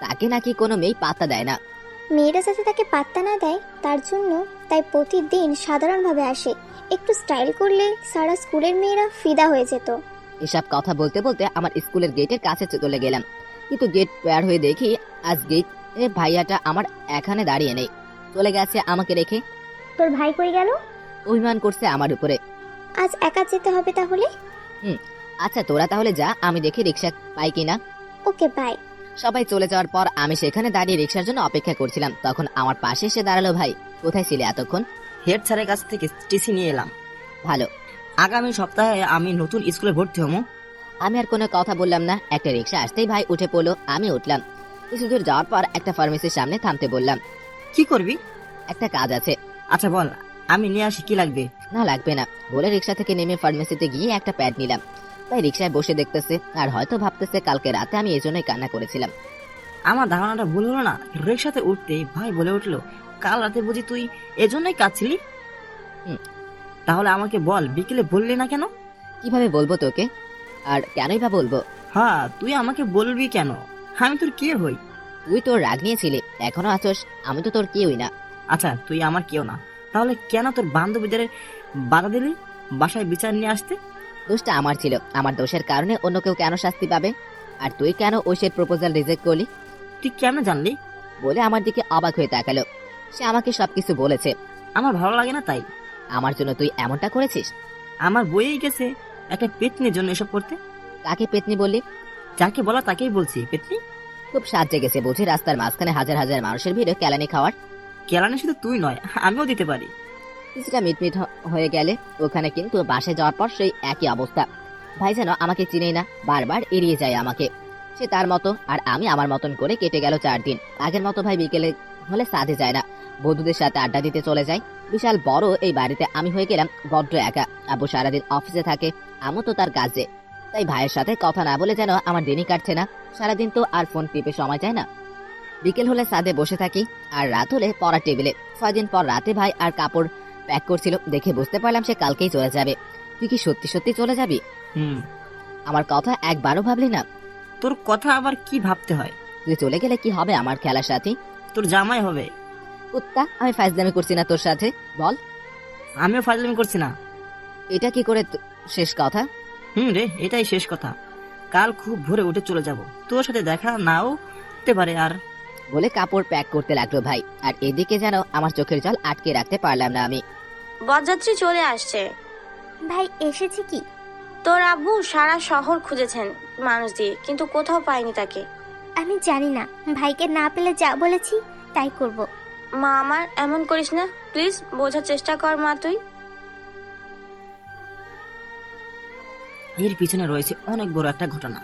তাকে নাকি কোনো মেয়ে পাত্তা দেয় না। মেয়েরা যাতে তাকে পাত্তা না দেয় তার জন্য তাই প্রতিদিন সাধারণভাবে আসে, একটু স্টাইল করলে সারা স্কুলের মেয়েরা ফিদা হয়ে যেত। এসব কথা বলতে বলতে আমার স্কুলের গেটের কাছে চলে গেলাম, কিন্তু গেট পার হয়ে দেখি আজ গেট ভাইয়াটা আমার এখানে দাঁড়িয়ে নেই, চলে গেছে আমাকে রেখে। তোর ভাই কই গেল? অভিমান করছে আমার উপরে। আজ একা যেতে হবে তাহলে? আচ্ছা তোরা তাহলে যা, আমি দেখি রিক্সা পাই কিনা। Okay bye. সবাই চলে যাওয়ার পর আমি সেখানে দাঁড়িয়ে রিক্সার জন্য অপেক্ষা করছিলাম। তখন আমার পাশে এসে দাঁড়ালো ভাই। কোথায় ছিলে এতক্ষণ? হেড স্যারের কাছ থেকে টিসি নিয়ে এলাম। ভালো। আগামী সপ্তাহে আমি নতুন স্কুলে ভর্তি হবো। আমি আর কোনো কথা বললাম না। একটা রিক্সা আসতেই ভাই উঠে পড়লো, আমি উঠলাম। কিছু দূর যাওয়ার পর একটা ফার্মেসির সামনে থামতে বললাম। কি করবি? একটা কাজ আছে। আচ্ছা বল, আমি নিয়ে আসি। কি লাগবে? না লাগবে না বলে রিক্সা থেকে নেমে ফার্মেসিতে গিয়ে একটা প্যাড নিলাম। ভাই রিক্সায় বসে দেখতেছে আর হয়তো ভাবতেছে কালকে রাতে আমি এই জন্যই কান্না করেছিলাম। আমার ধারণাটা ভুল হলো না? রিক্সাতে উঠতে ভাই বলে উঠলো, কাল রাতে বুঝি তুই এজন্যই কাঁদছিলি? তাহলে আমাকে বল, বিকেলে বললি না কেন? কিভাবে বলবো তোকে, আর কেনই বা বলবো? হ্যাঁ, তুই আমাকে বলবি কেন? আমি তোর কে হই? তুই তোর রাগ নিয়েছিলি, এখনো আছোস। আমি তো তোর কেউই না। আচ্ছা তুই আমার কেউ না, তাহলে কেন তোর বান্ধবীদের বাধা দিলি বাসায় বিচার নিয়ে আসতে? দোষটা আমার ছিল। আমার দোষের কারণে অন্য কেউ কেন শাস্তি পাবে? আর তুই কেন ওই সে প্রপোজাল রিজেক্ট করলি? তুই কেন জানলি? বলে আমার দিকে অবাক হয়ে তাকালো। সে আমাকে সবকিছু বলেছে। আমার ভালো লাগে না তাই। আমার জন্য তুই এমনটা করেছিস? আমার বইয়েই গেছে একটা পেতনির জন্য এসব করতে। কাকে পেতনি বললি? যাকে বলা তাকেই বলছি পেতনি। খুব সাজে গেছে বুঝি রাস্তার মাঝখানে হাজার হাজার মানুষের ভিড়ে কেলানি খাওয়ার। কেলানি শুধু তুই নয়, আমিও দিতে পারি। কিছুটা মিটমিট হয়ে গেলে ওখানে কিন্তু বাসে যাওয়ার পর সেই একই অবস্থা। ভাই যেন আমাকে চিনেই না, বারবার এড়িয়ে যায় আমাকে। সে তার মতো আর আমি আমার মতন করে কেটে গেল 4 দিন। আগের মতো ভাই বিকেলে হলে সাথে যায় না, বন্ধুদের সাথে আড্ডা দিতে চলে যায়। বিশাল বড় এই বাড়িতে আমি হয়ে গেলাম বড্ড একা। আব্বু সারাদিন অফিসে থাকে, আমু তো তার কাজে। তাই ভাইয়ের সাথে কথা না বলে যেন আমার দিনই কাটছে না। সারাদিন তো আর ফোন টিপে সময় যায় না। বিকেল হলে সাদে বসে থাকি আর রাত হলে পড়ার টেবিলে। 6 দিন পর রাতে ভাই আর কাপড় প্যাক করছিল, দেখে বুঝতে পারলাম সে কালকেই চলে যাবে। তুই কি সত্যি সত্যি চলে যাবি? আমার কথা একবারও ভাবলি না? তোর কথা আবার কি ভাবতে হয়? তুই চলে গেলে কি হবে আমার খেলার সাথী? তোর জামাই হবে। কুত্তা, আমি ফাজলামি করছি না তোর সাথে, বল। আমিও ফাজলামি করছি না। এটা কি করে শেষ কথা? রে, এটাই শেষ কথা। কাল খুব ভোরে উঠে চলে যাব, তোর সাথে দেখা নাও হতে পারে। আর বলে কাপড় প্যাক করতে লাগলো ভাই। আর এদিকে যেন আমার চোখের জল আটকে রাখতে পারলাম না আমি। বরযাত্রী চলে আসছে। ভাই এসেছে কি? তোর আব্বু সারা শহর খুঁজেছেন মানুষ দিয়ে, কিন্তু কোথাও পায়নি তাকে। আমি জানি না, ভাইকে না পেলে যা বলেছি তাই করব। মা আমার, এমন করিস না প্লিজ, বোঝার চেষ্টা কর মা তুই। এর পিছনে রয়েছে অনেক বড় একটা ঘটনা।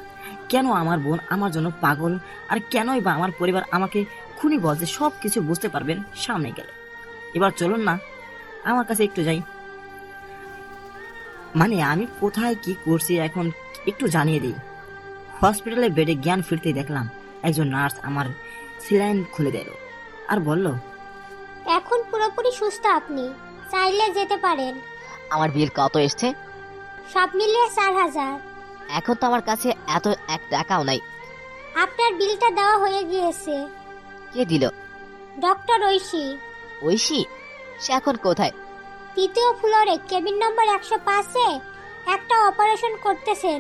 কেন আমার বোন আমার জন্য পাগল, আর কেনই বা আমার পরিবার আমাকে খুনি বলছে, সবকিছু বুঝতে পারবেন সামনে গেলে। এবার চলুন না আমার কাছে একটু যাই। মানে আমি কোথায় কি করছি এখন একটু জানিয়ে দিই। হসপিটালে বেডে জ্ঞান ফিরতেই দেখলাম একজন নার্স আমার সিলাইন খুলে দিল আর বলল, এখন পুরোপুরি সুস্থ আপনি, চাইলে যেতে পারেন। আমার বিল কত এসছে? সব মিলিয়ে 4000। এখন তো আমার কাছে এত 1 টাকাও নাই। আপনার বিলটা দেওয়া হয়ে গিয়েছে। কে দিল? ডক্টর ঐশী। ঐশী? সে এখন কোথায়? 3য় ফ্লোরে কেবিন নম্বর 105-এ একটা অপারেশন করতেছেন।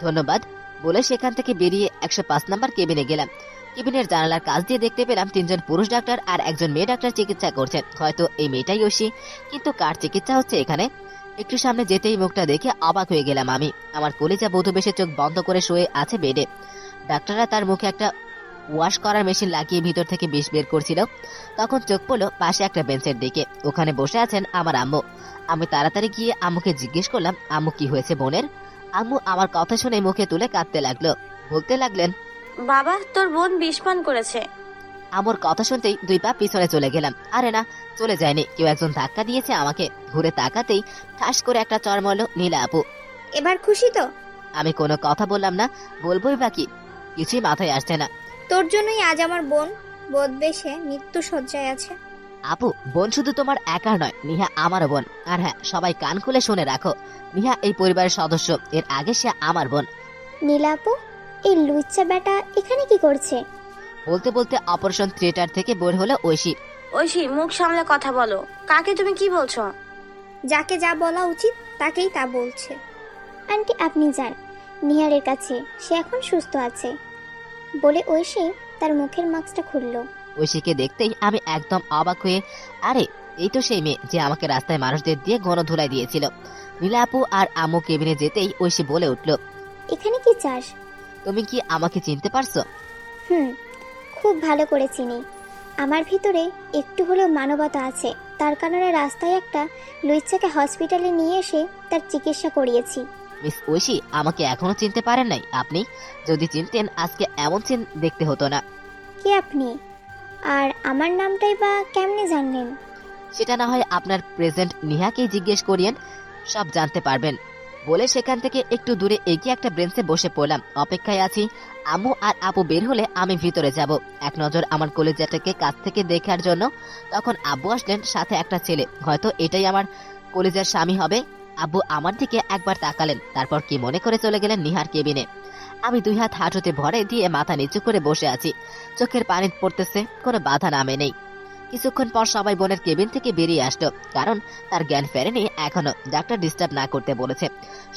ধন্যবাদ বলে সেখান থেকে বেরিয়ে 105 নাম্বার কেবিনে গেলাম। কেবিনের জানালার কাছ দিয়ে দেখতে পেলাম 3 জন পুরুষ ডাক্তার আর একজন মেয়ে ডাক্তার চিকিৎসা করছেন। হয়তো এই মেয়েটাই ঐশী, কিন্তু কার চিকিৎসা হচ্ছে এখানে? একটু সামনে যেতেই মুখটা দেখে অবাক হয়ে গেলাম আমি। আমার কলিজা বধূ বেশে চোখ বন্ধ করে শুয়ে আছে বেডে। ডাক্তাররা তার মুখে একটা ওয়াশ করার মেশিন লাগিয়ে ভিতর থেকে বিষ বের করছিল। তখন চোখ পড়লো পাশে একটা বেঞ্চের দিকে, ওখানে বসে আছেন আমার আম্মু। আমি তাড়াতাড়ি গিয়ে আম্মুকে জিজ্ঞেস করলাম, আম্মু কি হয়েছে বোনের? আম্মু আমার কথা শুনে মুখে তুলে কাঁদতে লাগলো। বলতে লাগলেন, বাবা তোর বোন বিষপান করেছে। আমার কথা শুনতেই 2 পা পিছনে চলে গেলাম। আরে না, চলে যায়নি, কেউ একজন ধাক্কা দিয়েছে আমাকে। ঘুরে তাকাতেই ঠাস করে একটা চড় মারলো নীলা আপু। এবার খুশি তো? আমি কোনো কথা বললাম না, বলবোই বাকি কিছুই মাথায় আসছে না। তোর জন্যই আজ আমার বোন বদবেশে মৃত্যু শয্যায় আছে। আপু, বোন শুধু তোমার একার নয়, নিহা আমারও বোন। আর হ্যাঁ, সবাই কান খুলে শুনে রাখো, নিহা এই পরিবারের সদস্য, এর আগে সে আমার বোন। নীলা আপু, এই লুচ্চা বেটা এখানে কি করছে? বলতে বলতে অপারেশন থিয়েটার থেকে বের হলো ঐশী। ঐশী, মুখ সামলে কথা বলো। কাকে তুমি কি বলছো? যাকে যা বলা উচিত তাকেই তা বলছে। আন্টি আপনি যান নিহারের কাছে, সে এখন সুস্থ আছে বলে ঐশী তার মুখের মাস্কটা খুলল। ঐশীকে দেখতেই আমি একদম অবাক হয়ে, আরে এই তো সেই মেয়ে যে আমাকে রাস্তায় মানুষদের দিয়ে গণধুলাই দিয়েছিল। নীলা আপু আর আম্মু কেবিনে যেতেই ঐশী বলে উঠল, এখানে কি চাস? তুমি কি আমাকে চিনতে পারছো? খুব ভালো করে চিনি। আমার ভিতরে একটু হলেও মানবতা আছে, তার কারণে রাস্তায় একটা লুইচ্চাকে হসপিটালে নিয়ে এসে তার চিকিৎসা করিয়েছি। মিস ঐশী আমাকে এখনো চিনতে পারেন নাই? আপনি যদি চিনতেন আজকে এমন সিন দেখতে হতো না। কে আপনি? আর আমার নামটাই বা কেমনে জানলেন? সেটা না হয় আপনার প্রেজেন্ট নিহাকেই জিজ্ঞেস করিয়েন, সব জানতে পারবেন। বলে সেখান থেকে একটু দূরে এগিয়ে একটা বেঞ্চে বসে পড়লাম, অপেক্ষায় আছি আম্মু আর আপু বের হলে আমি ভিতরে যাব এক নজর আমার কলেজাটাকে কাছ থেকে দেখার জন্য। তখন আব্বু আসলেন, সাথে একটা ছেলে, হয়তো এটাই আমার কলেজার স্বামী হবে। আব্বু আমার দিকে একবার তাকালেন, তারপর কি মনে করে চলে গেলেন নিহার কেবিনে। আমি দুই হাত হাঁটুতে ভরে দিয়ে মাথা নিচু করে বসে আছি, চোখের পানি পড়তেছে, কোনো বাধা নামে নেই। কিছুক্ষণ পর সবাই বোনের কেবিন থেকে বেরিয়ে আসলো, কারণ তার জ্ঞান ফেরেনি এখনো, ডাক্তার ডিস্টার্ব না করতে বলেছে।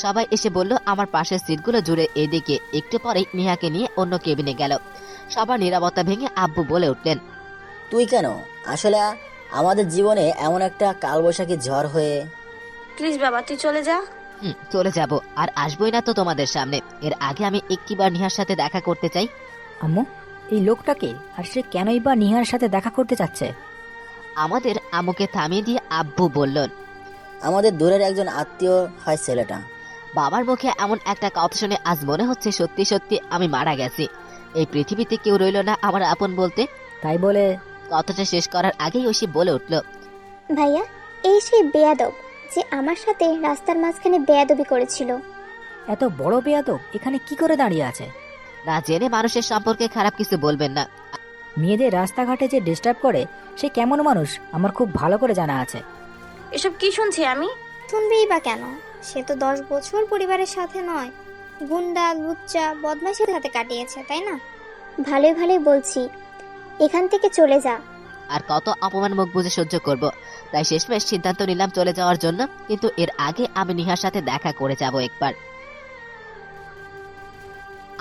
সবাই এসে বলল আমার পাশের সিটগুলো জুড়ে এদিকে। একটু পরেই নিহাকে নিয়ে অন্য কেবিনে গেল। সবার নিরাপত্তা ভেঙে আব্বু বলে উঠলেন, তুই কেন? আসলে আমাদের জীবনে এমন একটা কালবৈশাখী ঝড় হয়ে। প্লিজ বাবা, তুই চলে যা। চলে যাব, আর আসবোই না তো তোমাদের সামনে। এর আগে আমি একটিবার নিহার সাথে দেখা করতে চাই। আম্মু, এই লোকটাকে আর সে কেনই বা নিহার সাথে দেখা করতে চাচ্ছে? আমাদের আম্মুকে থামিয়ে দিয়ে আব্বু বললেন, আমাদের দূরের একজন আত্মীয় হয় ছেলেটা। বাবার মুখে এমন একটা কথা শুনে আজ মনে হচ্ছে সত্যি সত্যি আমি মারা গেছি। এই পৃথিবীতে কেউ রইল না আমার আপন বলতে। তাই বলে কথাটা শেষ করার আগেই ঐশী বলে উঠল, ভাইয়া, এই সেই বেয়াদব যে আমার সাথে রাস্তার মাঝখানে বেয়াদবি করেছিল। এত বড় বেয়াদব এখানে কি করে দাঁড়িয়ে আছে? না জেনে মানুষের সম্পর্কে খারাপ কিছু বলবেন না। মেয়েদের রাস্তাঘাটে যে ডিস্টার্ব করে সে কেমন মানুষ আমার খুব ভালো করে জানা আছে। এসব কি শুনছি আমি? শুনবেই বা কেন? সে তো 10 বছর পরিবারের সাথে নয়, গুন্ডা লুচ্চা বদমাশের সাথে কাটিয়েছে, তাই না? ভালোই ভালোই বলছি, এখান থেকে চলে যা। আর কত অপমান মুখ বুঝে সহ্য করব, তাই শেষমেশ সিদ্ধান্ত নিলাম চলে যাওয়ার জন্য। কিন্তু এর আগে আমি নিহার সাথে দেখা করে যাব একবার।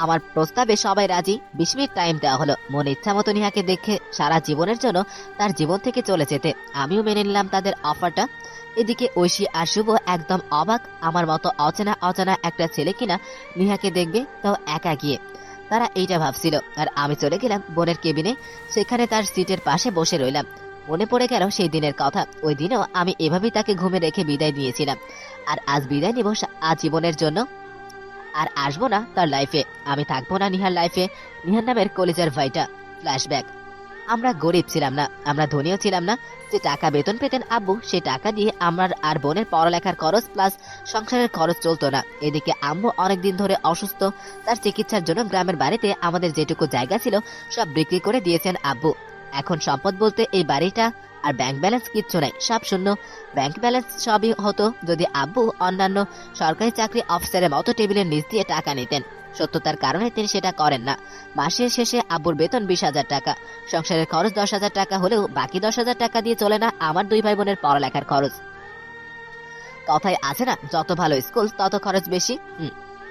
আমার প্রস্তাবে সবাই রাজি। 20 মিনিট টাইম দেওয়া হলো মন ইচ্ছা মতো নিহাকে দেখে সারা জীবনের জন্য তার জীবন থেকে চলে যেতে। আমিও মেনে নিলাম তাদের অফারটা। এদিকে ঐশী আর শুভ একদম অবাক, আমার মতো অচেনা অচেনা একটা ছেলে কিনা নিহাকে দেখবে, তাও একা গিয়ে। তারা এইটা ভাবছিল, আর আমি চলে গেলাম বোনের কেবিনে। সেখানে তার সিটের পাশে বসে রইলাম। মনে পড়ে গেল সেই দিনের কথা। ওই দিনও আমি এভাবেই তাকে ঘুমে রেখে বিদায় নিয়েছিলাম, আর আজ বিদায় নিব আজীবনের জন্য। আর আসবো না তার লাইফে, আমি থাকবো না নিহার লাইফে। নিহার নামের কলেজার ভাইটা। ফ্ল্যাশব্যাক। আমরা গরিব ছিলাম না, আমরা ধনীও ছিলাম না। যে টাকা বেতন পেতেন আব্বু, সে টাকা দিয়ে আমার আর বোনের পড়ালেখার খরচ প্লাস সংসারের খরচ চলতো না। এদিকে আম্মু অনেকদিন ধরে অসুস্থ, তার চিকিৎসার জন্য গ্রামের বাড়িতে আমাদের যেটুকু জায়গা ছিল সব বিক্রি করে দিয়েছেন আব্বু। এখন সম্পদ বলতে এই বাড়িটা আর ব্যাংক ব্যালেন্স কিচ্ছু নাই, সব শূন্য। ব্যাংক ব্যালেন্স সবই হতো যদি আব্বু অন্যান্য সরকারি চাকরি অফিসারের মতো টেবিলের নিচ দিয়ে টাকা নিতেন। সত্যতার কারণে তিনি সেটা করেন না। মাসের শেষে আব্বুর বেতন 20,000 টাকা, সংসারের খরচ 10,000 টাকা হলেও বাকি 10,000 টাকা দিয়ে চলে না আমার 2 ভাই বোনের পড়ালেখার খরচ। কথায় আছে না, যত ভালো স্কুল তত খরচ বেশি।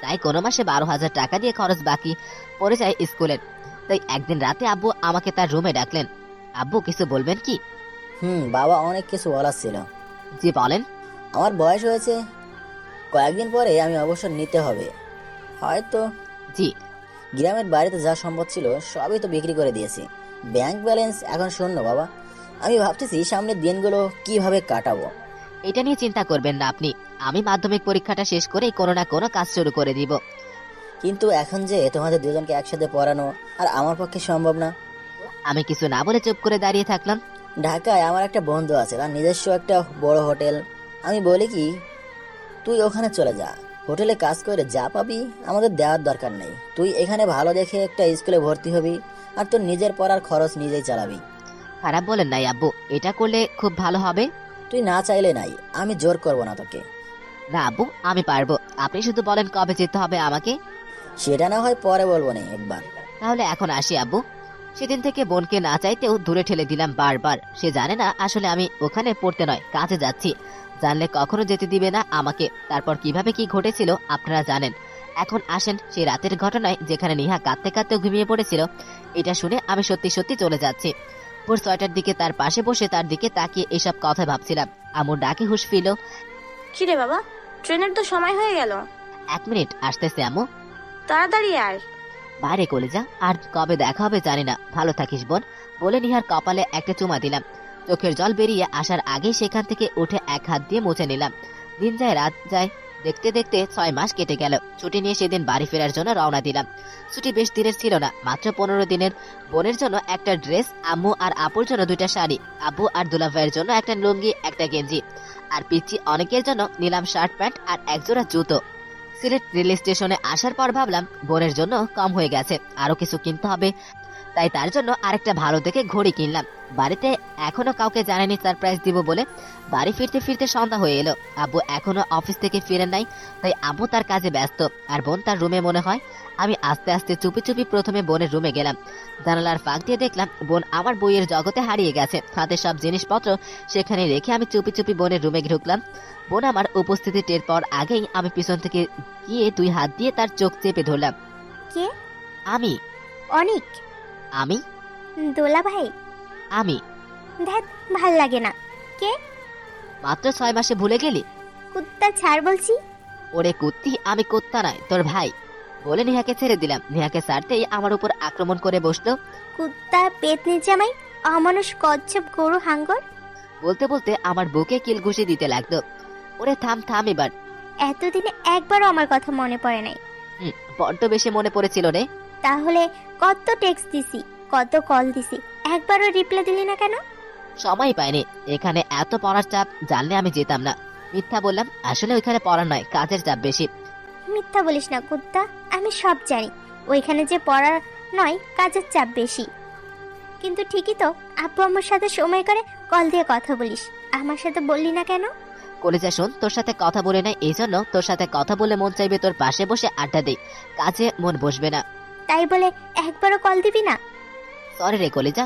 তাই কোনো মাসে 12,000 টাকা দিয়ে খরচ বাকি পড়ে যায় স্কুলের। তাই একদিন রাতে আব্বু আমাকে তার রুমে ডাকলেন। আব্বু, কিছু বলবেন কি? বাবা, অনেক কিছু বলার ছিল। জি বলেন। আমার বয়স হয়েছে, কয়েকদিন পরে আমি অবসর নিতে হবে হয়তো। জি। গ্রামের বাড়িতে যা সম্পদ ছিল সবই তো বিক্রি করে দিয়েছি। ব্যাংক ব্যালেন্স এখন শূন্য বাবা। আমি ভাবতেছি সামনের দিনগুলো কিভাবে কাটাবো। এটা নিয়ে চিন্তা করবেন না আপনি, আমি মাধ্যমিক পরীক্ষাটা শেষ করেই কোনো না কোনো কাজ শুরু করে দিব। কিন্তু এখন যে তোমাদের দুজনকে একসাথে পড়ানো আর আমার পক্ষে সম্ভব না। আমি কিছু না বলে চুপ করে দাঁড়িয়ে থাকলাম। ঢাকায় আমার একটা বন্ধু আছে, তার নিজস্ব একটা বড় হোটেল। আমি বলি কি, তুই ওখানে চলে যা, হোটেলে কাজ করে যা পাবি আমাদের দেওয়ার দরকার নেই। তুই এখানে ভালো দেখে একটা স্কুলে ভর্তি হবি আর তোর নিজের পড়ার খরচ নিজেই চালাবি। খারাপ বলেন নাই আব্বু, এটা করলে খুব ভালো হবে। তুই না চাইলে নাই, আমি জোর করব না তোকে। না আব্বু, আমি পারবো, আপনি শুধু বলেন কবে যেতে হবে আমাকে। সেটা না হয় পরে বলবো না একবার। তাহলে এখন আসি আব্বু। সেদিন থেকে বোনকে না চাইতেও দূরে ঠেলে দিলাম বারবার। সে জানে না আসলে আমি ওখানে পড়তে নয়, কাজে যাচ্ছি। জানলে কখনো যেতে দিবে না আমাকে। তারপর কিভাবে কি ঘটেছিল আপনারা জানেন। এখন আসেন সেই রাতের ঘটনায়, যেখানে নিহা কাঁদতে কাঁদতে ঘুমিয়ে পড়েছিল। এটা শুনে আমি সত্যি সত্যি চলে যাচ্ছি। ভোর 6টার দিকে তার পাশে বসে তার দিকে তাকিয়ে এসব কথা ভাবছিলাম। আমার ডাকে হুঁশ ফিরল। কিরে বাবা, ট্রেনের তো সময় হয়ে গেল। 1 মিনিট, আসতেছে আম্মু। তাড়াতাড়ি আয়। বাইরে কলেজা, আর কবে দেখা হবে জানি না। ভালো থাকিস বোন, বলে নিহার কপালে একটা চুমা দিলাম। চোখের জল বেরিয়ে আসার আগেই সেখান থেকে উঠে এক হাত দিয়ে মুছে নিলাম। দিন যায় রাত যায়, দেখতে দেখতে 6 মাস কেটে গেল। ছুটি নিয়ে সেদিন বাড়ি ফেরার জন্য রওনা দিলাম। ছুটি বেশ দিনের ছিল না, মাত্র 15 দিনের। বোনের জন্য একটা ড্রেস, আম্মু আর আপুর জন্য 2টা শাড়ি, আব্বু আর দুলাভাইয়ের জন্য একটা লুঙ্গি, একটা গেঞ্জি, আর পিচ্ছি অনেকের জন্য নিলাম শার্ট প্যান্ট আর একজোড়া জুতো। সিলেট রেল স্টেশনে আসার পর ভাবলাম বোনের জন্য কম হয়ে গেছে, আরো কিছু কিনতে হবে। তাই তার জন্য আরেকটা ভালো দেখে ঘড়ি কিনলাম। বাড়িতে এখনো কাউকে জানাইনি সারপ্রাইজ দিব বলে। বাড়ি ফিরতে ফিরতে সন্ধ্যা হয়ে এলো। আব্বু এখনো অফিস থেকে ফিরেন নাই, তাই আব্বু তার কাজে ব্যস্ত, আর বোন তার রুমে মনে হয়। আমি আস্তে আস্তে চুপি চুপি প্রথমে বোনের রুমে গেলাম। জানালার ফাঁক দিয়ে দেখলাম বোন আমার বইয়ের জগতে হারিয়ে গেছে। হাতে সব জিনিসপত্র সেখানে রেখে আমি চুপি চুপি বোনের রুমে ঢুকলাম। বোন আমার উপস্থিতি টের পাওয়ার আগেই আমি পিছন থেকে গিয়ে 2 হাত দিয়ে তার চোখ চেপে ধরলাম। কে? আমি। অনেক। আমি। দোলা ভাই? আমি। ধ্যাত, ভাল লাগে না। কে? মাত্র 6 মাসে ভুলে গেলি? কুত্তা ছাড় বলছি। ওরে কুত্তি, আমি কুত্তা নয়, তোর ভাই। বলে নিহাকে ছেড়ে দিলাম। নিহাকে ছাড়তেই আমার উপর আক্রমণ করে বসলো। কুত্তা, পেতনি জামাই, অমানুষ, কচ্ছপ, গরু, হাঙ্গর। বলতে বলতে আমার বুকে কিল ঘুষি দিতে লাগলো। ওরে থাম থাম এবার। এতদিনে একবারও আমার কথা মনে পড়ে নাই। বড্ড বেশি মনে পড়েছিল রে। তাহলে কত টেক্সট দিছি, কত কল দিছি, একবারও রিপ্লাই দিলি না কেন? সময় পাইনি। এখানে এত পড়ার চাপ, জানলে আমি যেতাম না। মিথ্যা বললাম, আসলে ওইখানে পড়া নয়, কাজের চাপ বেশি। মিথ্যা বলিস না কুত্তা, আমি সব জানি। ওইখানে যে পড়ার নয়, কাজের চাপ বেশি। কিন্তু ঠিকই তো, আব্বু আমার সাথে সময় করে কল দিয়ে কথা বলিস, আমার সাথে বললি না কেন? কলেজা শোন, তোর সাথে কথা বলে নাই, এই জন্য তোর সাথে কথা বলে মন চাইবে তোর পাশে বসে আড্ডা দেই, কাজে মন বসবে না। তাই বলে একবারও কল দিবি না? সরি রে কলেজা।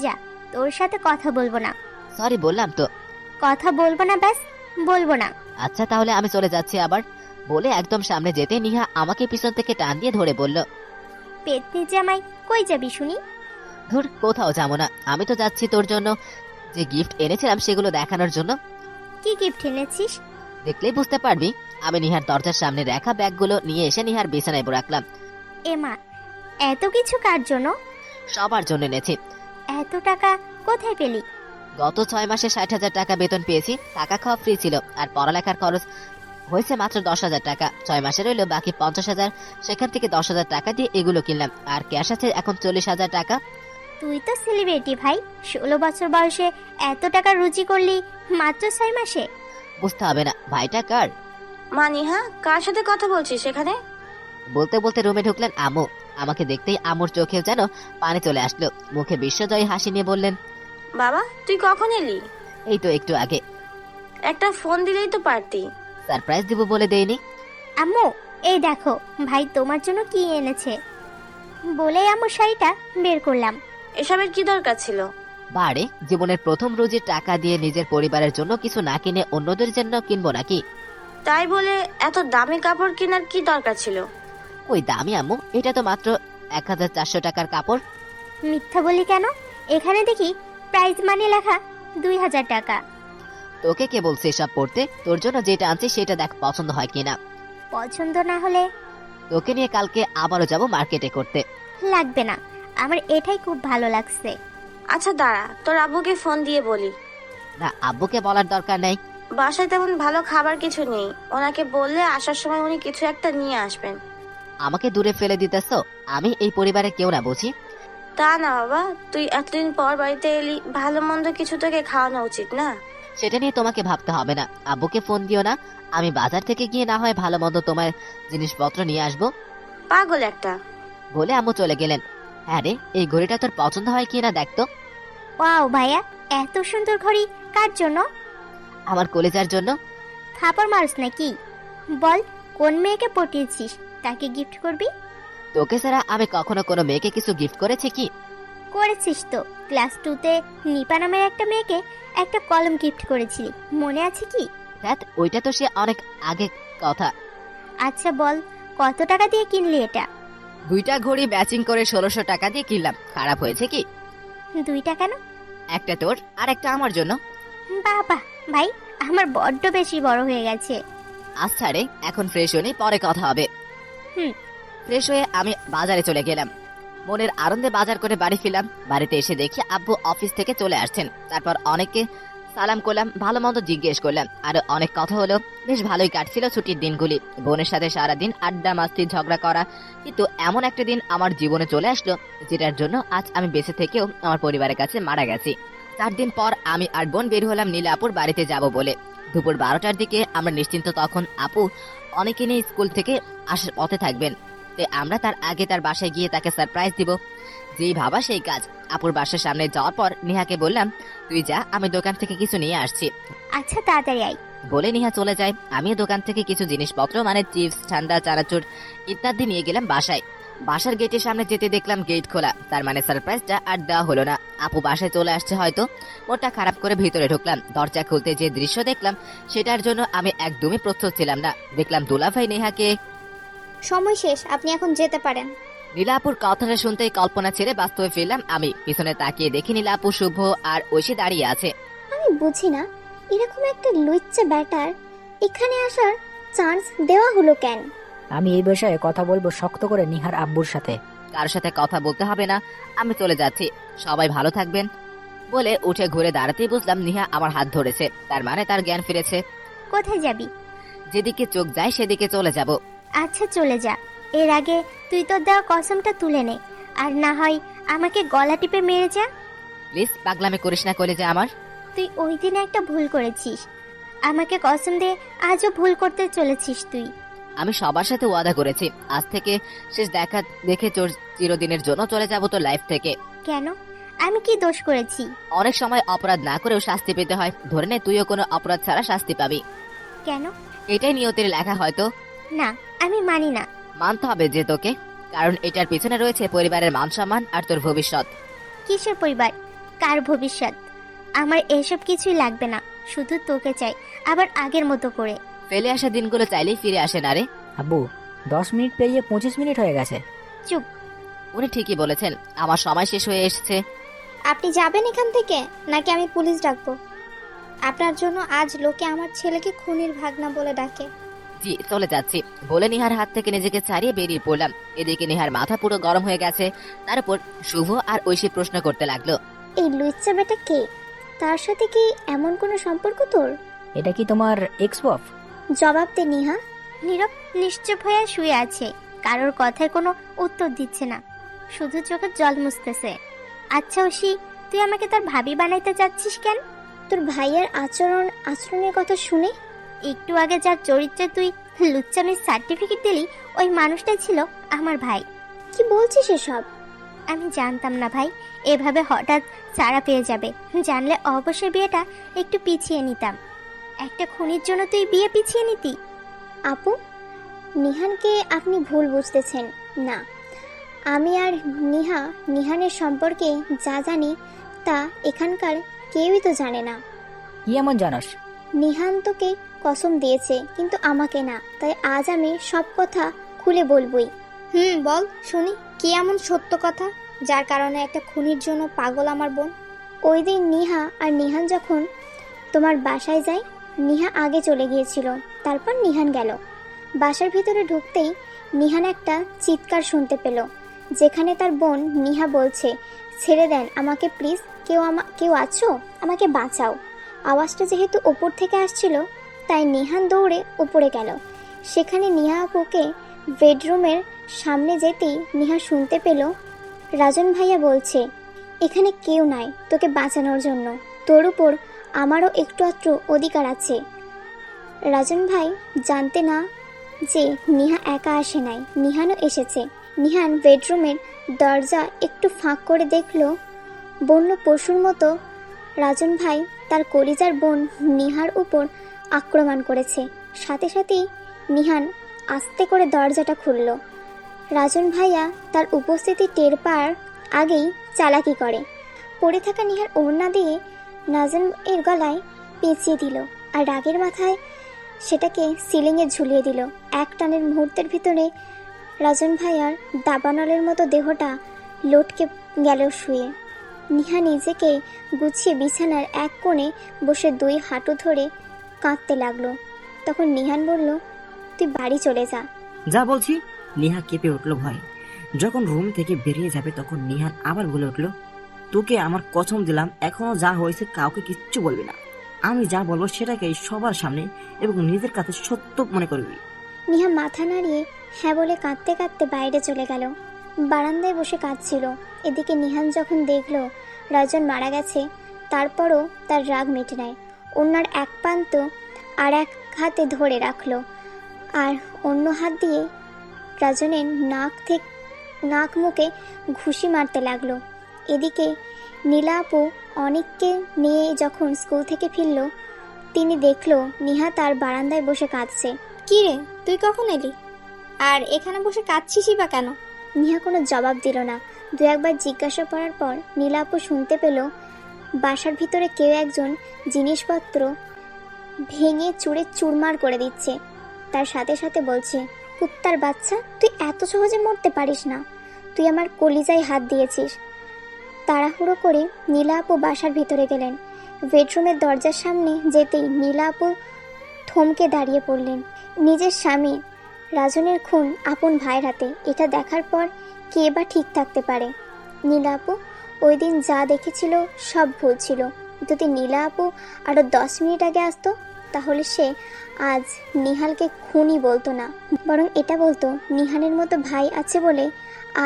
যা, তোর সাথে কথা বলবো না। সরি বললাম তো। কথা বলবো না, ব্যাস বলবো না। আচ্ছা তাহলে আমি চলে যাচ্ছি আবার। বলে একদম সামনে যেতে নিহা আমাকে পিছন থেকে টান দিয়ে ধরে বলল, পেতনি জামাই, কই যাবি শুনি? ধুর, কোথাও যাবো না। আমি তো যাচ্ছি তোর জন্য যে গিফট এনেছিলাম সেগুলো দেখানোর জন্য। কি গিফট এনেছিস? দেখলেই বুঝতে পারবি। আমি নিহার দরজার সামনে রাখা ব্যাগগুলো নিয়ে এসে নিহার বিছানায় রাখলাম। এমা, এত কিছু কার জন্য? সবার জন্য এনেছি। এত টাকা কোথায় পেলি? গত 6 মাসে 60,000 টাকা বেতন পেয়েছি। টাকা খাওয়া ফ্রি ছিল, আর পড়ালেখার খরচ হয়েছে মাত্র 10,000 টাকা। 6 মাসে রইল বাকি 50,000। সেখান থেকে 10,000 টাকা দিয়ে এগুলো কিনলাম, আর ক্যাশ আছে এখন 40,000 টাকা। তুই তো সেলিব্রিটি ভাই, 16 বছর বয়সে এত টাকা রুজি করলি মাত্র 6 মাসে। বুঝতে হবে না ভাইটা কার। মা নিহা, কার সাথে কথা বলছিস এখানে? বলতে বলতে রুমে ঢুকলেন আম্মু। আমাকে দেখতেই আম্মুর চোখে যেন পানি চলে আসলো। মুখে বিশ্বজয়ী হাসি নিয়ে বললেন, বাবা, তুই কখন এলি? এই তো একটু আগে। একটা ফোন দিলেই তো পারতি। সারপ্রাইজ দিব বলে দেইনি। আম্মু, এই দেখো ভাই তোমার জন্য কি এনেছে। বলে আম্মু শাড়িটা বের করলাম। এসবের কি দরকার ছিল? বাড়ে জীবনের প্রথম রোজের টাকা দিয়ে নিজের পরিবারের জন্য কিছু না কিনে অন্যদের জন্য কিনবো নাকি? তাই বলে এত দামি কাপড় কেনার কি দরকার ছিল? ওই দামি আম্মু, এটা তো মাত্র 1,400 টাকার কাপড়। মিথ্যা বলি কেন? এখানে দেখি প্রাইস মানি লেখা 2,000 টাকা। তোকে কে বলছে এসব পড়তে? তোর জন্য যেটা আনছি সেটা দেখ পছন্দ হয় কিনা। পছন্দ না হলে? তোকে নিয়ে কালকে আবারও যাব মার্কেটে করতে। লাগবে না, আমার এটাই খুব ভালো লাগছে। আচ্ছা দাঁড়া, তোর আব্বুকে ফোন দিয়ে বলি। না, আব্বুকে বলার দরকার নেই। বাসায় তেমন ভালো খাবার কিছু নেই, ওনাকে বললে আসার সময় উনি কিছু একটা নিয়ে আসবেন। আমাকে দূরে ফেলে দিতেছ? আমি এই পরিবারে কেউ না বুঝি? তা না বাবা, তুই এতদিন পর বাড়িতে এলি, ভালো মন্দ কিছু তোকে খাওয়ানো উচিত না? সেটা নিয়ে তোমাকে ভাবতে হবে না। আব্বুকে ফোন দিও না। আমি বাজার থেকে গিয়ে না হয় ভালো মন্দ তোমার জিনিসপত্র নিয়ে আসবো। পাগল একটা। বলে আম্মু চলে গেলেন। হ্যাঁ রে, এই ঘড়িটা তোর পছন্দ হয় কিনা দেখতো। ওয়াও ভাইয়া, এত সুন্দর ঘড়ি কার জন্য? আমার কলেজার জন্য। থাপড় মারস নাকি? বল, কোন মেয়েকে পটিয়েছিস তাকে গিফট করবি? তোকে ছাড়া আমি কখনো কোনো মেয়েকে কিছু গিফট করেছি কি? করেছিস তো, ক্লাস 2-তে নিপা নামের একটা মেয়েকে একটা কলম গিফট করেছিলি, মনে আছে কি? দেখ, ওইটা তো সে অনেক আগে কথা। আচ্ছা বল, কত টাকা দিয়ে কিনলি এটা? 2টা ঘড়ি ম্যাচিং করে 1600 টাকা দিয়ে কিনলাম। খারাপ হয়েছে কি? 2টা কেন? একটা তোর আর একটা আমার জন্য। বাবা ভাই, আমার বড্ড বেশি বড় হয়ে গেছে। আচ্ছা রে, এখন ফ্রেশ হয়ে নি, পরে কথা হবে। হুম। ফ্রেশ হয়ে আমি বাজারে চলে গেলাম। মনের আনন্দে বাজার করে বাড়ি ফিরলাম। বাড়িতে এসে দেখি আব্বু অফিস থেকে চলে আসছেন। তারপর অনেককে সালাম করলাম, ভালো মন্দ জিজ্ঞেস করলাম, আর অনেক কথা হলো। বেশ ভালোই কাটছিল ছুটির দিনগুলি। বোনের সাথে সারাদিন আড্ডা মাস্তি ঝগড়া করা। কিন্তু এমন একটা দিন আমার জীবনে চলে আসলো যেটার জন্য আজ আমি বেঁচে থেকেও আমার পরিবারের কাছে মারা গেছি। 4 দিন পর আমি আর বোন বের হলাম নীলা আপুর বাড়িতে যাব বলে। দুপুর 12টার দিকে আমরা নিশ্চিন্ত, তখন আপু অনেকে নিয়ে স্কুল থেকে আসার পথে থাকবেন। আমরা তার আগে তার বাসায় গিয়ে তাকে সারপ্রাইজ দিব। যেই ভাবা সেই কাজ। আপুর বাসার সামনে যাওয়ার পর নিহাকে বললাম, তুই যা, আমি দোকান থেকে কিছু নিয়ে আসছি। আচ্ছা তাড়াতাড়ি আয়। বলে নিহা চলে যায়। আমিও দোকান থেকে কিছু জিনিসপত্র মানে চিপস, ঠান্ডা, চানাচুর ইত্যাদি নিয়ে গেলাম বাসায়। বাসার গেটের সামনে যেতে দেখলাম গেট খোলা, তার মানে সারপ্রাইজটা আর দেওয়া হলো না। আপু বাসায় চলে আসছে হয়তো। মনটা খারাপ করে ভিতরে ঢুকলাম। দরজা খুলতে যে দৃশ্য দেখলাম সেটার জন্য আমি একদমই প্রস্তুত ছিলাম না। দেখলাম দুলাভাই নেহাকে। সময় শেষ, আপনি এখন যেতে পারেন। নীলাপুর কথাটা শুনতেই কল্পনা ছেড়ে বাস্তবে ফিরলাম আমি। পিছনে তাকিয়ে দেখি নীলাপু, শুভ আর ঐশী দাঁড়িয়ে আছে। আমি বুঝি না, এরকম একটা লুচ্চা ব্যাটার এখানে আসার চান্স দেওয়া হলো কেন? আমি এই বিষয়ে কথা বলবো শক্ত করে নিহার আব্বুর সাথে। কার সাথে কথা বলতে হবে না, আমি চলে যাচ্ছি, সবাই ভালো থাকবেন বলে উঠে ঘুরে দাঁড়াতেই বুঝলাম নিহা আমার হাত ধরেছে। তার মানে তার জ্ঞান ফিরেছে। কোথায় যাবি? যেদিকে চোখ যায় সেদিকে চলে যাব। আচ্ছা চলে যা, এর আগে তুই তোর দেওয়া কসমটা তুলে নে, আর না হয় আমাকে গলা টিপে মেরে যা। প্লিজ পাগলামি করিস না কলেজে আমার। তুই ওই দিনে একটা ভুল করেছিস, আমাকে কসম দিয়ে আজও ভুল করতে চলেছিস তুই। আমি সবার সাথে ওয়াদা করেছি, আজ থেকে শেষ দেখা দেখে তোর চিরদিনের জন্য চলে যাব তোর লাইফ থেকে। কেন? আমি কি দোষ করেছি? অনেক সময় অপরাধ না করেও শাস্তি পেতে হয়। ধরে নে তুইও কোনো অপরাধ ছাড়া শাস্তি পাবি। কেন? এটাই নিয়তির লেখা হয়তো। না, আমি মানি না। মানতে হবে যে তোকে, কারণ এটার পিছনে রয়েছে পরিবারের মান সম্মান আর তোর ভবিষ্যৎ। কিসের পরিবার, কার ভবিষ্যৎ? আমার এসব কিছুই লাগবে না, শুধু তোকে চাই, আবার আগের মতো করে। ফেলে আসা দিনগুলো চাইলেই ফিরে আসে না রে। আব্বু, 10 মিনিট পেরিয়ে 25 মিনিট হয়ে গেছে। চুপ। উনি ঠিকই বলেছেন, আমার সময় শেষ হয়ে এসেছে। আপনি যাবেন এখান থেকে নাকি আমি পুলিশ ডাকবো? আপনার জন্য আজ লোকে আমার ছেলেকে খুনির ভাগনা বলে ডাকে। জি চলে যাচ্ছি বলে নিহার হাত থেকে নিজেকে ছাড়িয়ে বেরিয়ে পড়লাম। এদিকে নিহার মাথা পুরো গরম হয়ে গেছে। তার উপর শুভ আর ঐশী প্রশ্ন করতে লাগলো, এই লুচ্চা বেটা কে? তার সাথে কি এমন কোনো সম্পর্ক তোর? এটা কি তোমার এক্স ওয়াইফ? জবাব দে নিহা। নীরব নিশ্চুপ হয়ে শুয়ে আছে, কারোর কথায় কোনো উত্তর দিচ্ছে না, শুধু চোখে জল মুছতেছে। আচ্ছা ঐশী, তুই আমাকে তোর ভাবি বানাইতে যাচ্ছিস কেন? তোর ভাইয়ের আচরণের কথা শুনে একটু আগে যার চরিত্রে তুই লুচ্চামির সার্টিফিকেট দিলি, ওই মানুষটাই ছিল আমার ভাই। কি বলছিস এসব? আমি জানতাম না ভাই এভাবে হঠাৎ ছাড়া পেয়ে যাবে। জানলে অবশ্যই বিয়েটা একটু পিছিয়ে নিতাম। একটা খুনির জন্য তুই বিয়ে পিছিয়ে নিতি? আপু, নিহানকে আপনি ভুল বুঝতেছেন। না, আমি আর নিহানের সম্পর্কে যা জানি তা এখানকার কেউই তো জানে না। কি এমন জানোস? নিহান তোকে কসম দিয়েছে, কিন্তু আমাকে না, তাই আজ আমি সব কথা খুলে বলবই। বল শুনি, কি এমন সত্য কথা যার কারণে একটা খুনির জন্য পাগল আমার বোন? ওই দিন নিহা আর নিহান যখন তোমার বাসায় যায়, নিহা আগে চলে গিয়েছিল, তারপর নিহান গেল। বাসার ভিতরে ঢুকতেই নিহান একটা চিৎকার শুনতে পেল, যেখানে তার বোন নিহা বলছে, ছেড়ে দেন আমাকে প্লিজ, কেউ আছো, আমাকে বাঁচাও। আওয়াজটা যেহেতু ওপর থেকে আসছিল, তাই নিহান দৌড়ে উপরে গেল। সেখানে নিহা আপুকে বেডরুমের সামনে যেতেই নিহা শুনতে পেল রাজন ভাইয়া বলছে, এখানে কেউ নাই তোকে বাঁচানোর জন্য, তোর উপর আমারও একটু আধটু অধিকার আছে। রাজন ভাই জানতে না যে নিহা একা আসে নাই, নিহানও এসেছে। নিহান বেডরুমের দরজা একটু ফাঁক করে দেখল বন্য পশুর মতো রাজন ভাই তার কলিজার বোন নিহার উপর আক্রমণ করেছে। সাথে সাথেই নিহান আস্তে করে দরজাটা খুলল। রাজন ভাইয়া তার উপস্থিতি টের পাওয়ার আগেই চালাকি করে পড়ে থাকা নিহার ওড়না দিয়ে নাজন এর গলায় পেঁচিয়ে দিল আর রাগের মাথায় সেটাকে সিলিংয়ে ঝুলিয়ে দিল। এক টানের মুহূর্তের ভিতরে রাজন ভাইয়ার দাবানলের মতো দেহটা লটকে গেল শুয়ে। নিহা নিজেকে গুছিয়ে বিছানার এক কোণে বসে দুই হাঁটু ধরে কাঁদতে লাগলো। তখন নিহান বলল, তুই বাড়ি চলে যা। যা বলছি। নিহা কেঁপে উঠলো ভয়। যখন রুম থেকে বেরিয়ে যাবে তখন নিহান আবার বলে উঠলো, তোকে আমার কসম দিলাম এখনো যা হয়েছে কাউকে কিচ্ছু বলবি না। আমি যা বলবো সেটাকে সবার সামনে এবং নিজের কাছে সত্য মনে করবি। নিহা মাথা নাড়িয়ে হ্যাঁ বলে কাঁদতে কাঁদতে বাইরে চলে গেল। বারান্দায় বসে কাঁদছিল। এদিকে নিহান যখন দেখলো রাজন মারা গেছে, তারপরও তার রাগ মেটে নেয়। ওনার এক প্রান্ত আর এক হাতে ধরে রাখলো আর অন্য হাত দিয়ে রাজনের নাক মুখে ঘুষি মারতে লাগলো। এদিকে নীলা আপু অনেককে নিয়ে যখন স্কুল থেকে ফিরল, তিনি দেখলো নিহা তার বারান্দায় বসে কাঁদছে। কি রে, তুই কখন এলি? আর এখানে বসে কাঁদছিসই বা কেন? নিহা কোনো জবাব দিল না। দু একবার জিজ্ঞাসা করার পর নীলা আপু শুনতে পেল বাসার ভিতরে কেউ একজন জিনিসপত্র ভেঙে চুরে চুরমার করে দিচ্ছে। তার সাথে সাথে বলছে, কুত্তার বাচ্চা, তুই এত সহজে মরতে পারিস না। তুই আমার কলিজায় হাত দিয়েছিস। তাড়াহুড়ো করে নীলা আপু বাসার ভিতরে গেলেন। বেডরুমের দরজার সামনে যেতেই নীলা আপু থমকে দাঁড়িয়ে পড়লেন। নিজের স্বামী রাজনের খুন আপন ভাইয়ের হাতে, এটা দেখার পর কে বা ঠিক থাকতে পারে? নীলা আপু ওই দিন যা দেখেছিল সব ভুল ছিল। যদি নীলা আপু আরো 10 মিনিট আগে আসতো তাহলে সে আজ নিহালকে খুনি বলতো না, বরং এটা বলতো নিহানের মতো ভাই আছে বলে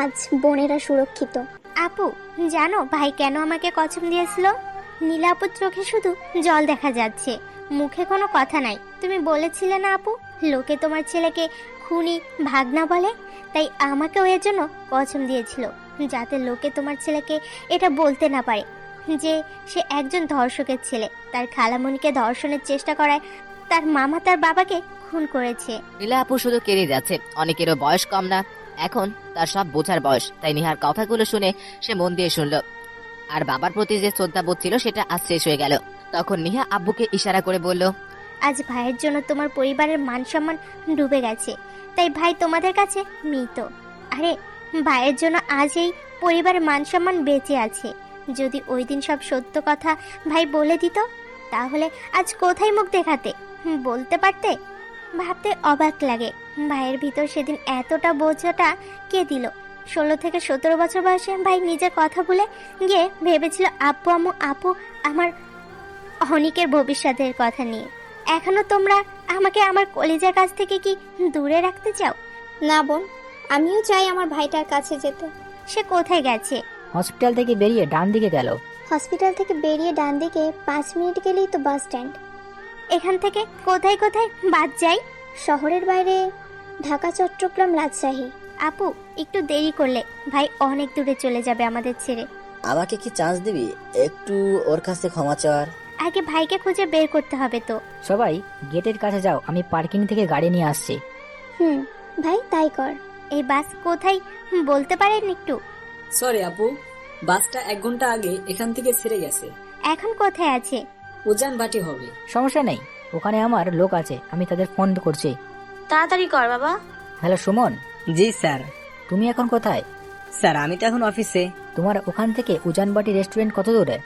আজ বোনেরা সুরক্ষিত। আপু, জানো ভাই কেন আমাকে কসম দিয়েছিল? নীলা আপুর চোখে শুধু জল দেখা যাচ্ছে, মুখে কোনো কথা নাই। তুমি বলেছিলে না আপু, লোকে তোমার ছেলেকে খুনি ভাগনা বলে, তাই আমাকেও এর জন্য কসম দিয়েছিল, যাতে লোকে তোমার ছেলেকে এটা বলতে না পারে যে সে একজন ধর্ষকের ছেলে। তার খালামণিকে ধর্ষণের চেষ্টা করায় তার মামা তার বাবাকে খুন করেছে। নীলা আপু শুধু কেড়ে যাচ্ছে। অনেকেরও বয়স কম না, এখন তার সব বোঝার বয়স। তাই নিহার কথাগুলো শুনে সে মন দিয়ে শুনলো। আর বাবার প্রতি যে শ্রদ্ধাবোধ ছিল সেটা আজ শেষ হয়ে গেল। তখন নিহা আব্বুকে ইশারা করে বলল, আজ ভাইয়ের জন্য তোমার পরিবারের মান সম্মান ডুবে গেছে, তাই ভাই তোমাদের কাছে মৃত। আরে ভাইয়ের জন্য আজ এই পরিবারের মান সম্মান বেঁচে আছে। যদি ওই দিন সব সত্য কথা ভাই বলে দিত, তাহলে আজ কোথায় মুখ দেখাতে? বলতে পারতে? ভাবতে অবাক লাগে, ভাইয়ের ভিতর সেদিন এতটা বোঝাটা কে দিল? 16 থেকে 17 বছর বয়সে ভাই নিজের কথা বলে গিয়ে ভেবেছিল আপু আমার অনিকের ভবিষ্যতের কথা নিয়ে। এখনো তোমরা আমাকে আমার কলেজের কাছ থেকে কি দূরে রাখতে চাও? না বোন, আমিও চাই আমার ভাইটার কাছে যেতে। সে কোথায় গেছে? হসপিটাল থেকে বেরিয়ে ডান দিকে গেল। হসপিটাল থেকে বেরিয়ে ডান দিকে 5 মিনিট গেলেই তো বাস স্ট্যান্ড। এখান থেকে কোথায় কোথায় বাদ যাই? শহরের বাইরে ঢাকা, চট্টগ্রাম, রাজশাহী। আপু, একটু দেরি করলে ভাই অনেক দূরে চলে যাবে আমাদের ছেড়ে। আমাকে কি চান্স দিবি একটু ওর কাছে ক্ষমা চাওয়ার? আগে ভাইকে খুঁজে বের করতে হবে তো। সবাই গেটের কাছে যাও, আমি পার্কিং থেকে গাড়ি নিয়ে আসছি। ভাই তাই কর। এই বাস কোথায় বলতে পারেন একটু? সরি আপু, বাসটা 1 ঘন্টা আগে এখান থেকে ছেড়ে গেছে। এখন কোথায় আছে? উজান বাটি হবে। সমস্যা নেই, ওখানে আমার লোক আছে, আমি তাদের ফোন করছি। তাড়াতাড়ি কর বাবা। হ্যালো সুমন, জি স্যার। তুমি এখন কোথায়? স্যার আমি তো এখন অফিসে। তোমার ওখান থেকে উজানবাটি রেস্টুরেন্ট কত দূরে?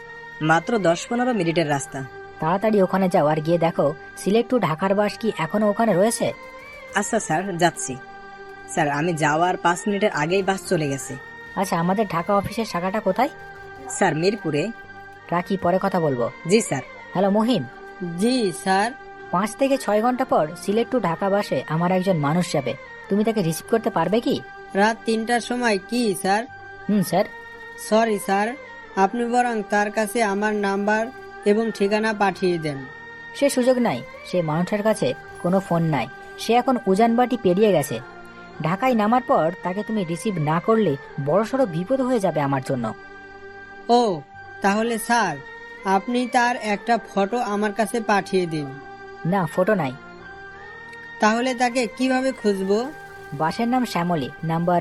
মাত্র 10-15 মিনিটের রাস্তা। তাড়াতাড়ি ওখানে যাও আর গিয়ে দেখো সিলেট টু ঢাকার বাস কি এখনো ওখানে রয়েছে। আচ্ছা স্যার, যাচ্ছি। স্যার আমি যাওয়ার 5 মিনিটের আগেই বাস চলে গেছে। আচ্ছা, আমাদের ঢাকা অফিসের শাখাটা কোথায়? স্যার মিরপুরে। রাখি, পরে কথা বলবো। জি স্যার। হ্যালো মহিম। জি স্যার। 5 থেকে 6 ঘন্টা পর সিলেট টু ঢাকা বাসে আমার একজন মানুষ যাবে, তুমি তাকে রিসিভ করতে পারবে কি? রাত 3টার সময় কি স্যার? স্যার। সরি স্যার, আপনি বরং তার কাছে আমার নাম্বার এবং ঠিকানা পাঠিয়ে দেন। সে সুযোগ নাই, সে মানুষের কাছে কোনো ফোন নাই, সে এখন উজানবাটি পেরিয়ে গেছে। ঢাকায় নামার পর তাকে তুমি রিসিভ না করলে বড়সড় বিপদ হয়ে যাবে আমার জন্য। ও তাহলে স্যার আপনি তার একটা ফটো আমার কাছে পাঠিয়ে দিন। না, ফটো নাই। তাহলে তাকে কিভাবে খুঁজবো? বাসের নাম শ্যামলী, নাম্বার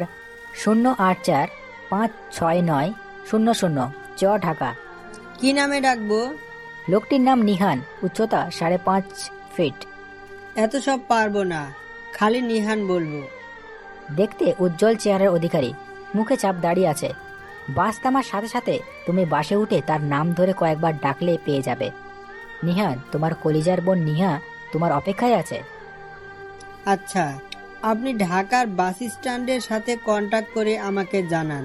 084-569-00 চ, ঢাকা। কি নামে ডাকবো? লোকটির নাম নিহান, উচ্চতা 5.5 ফিট। এত সব পারবো না, খালি নিহান বলবো। দেখতে উজ্জ্বল চেহারার অধিকারী, মুখে চাপ দাঁড়িয়ে আছে। বাস থামার সাথে সাথে তুমি বাসে উঠে তার নাম ধরে কয়েকবার ডাকলে পেয়ে যাবে। নিহান, তোমার কলিজার বোন নিহা তোমার অপেক্ষায় আছে। আচ্ছা, আপনি ঢাকার বাস স্ট্যান্ডের সাথে কন্টাক্ট করে আমাকে জানান।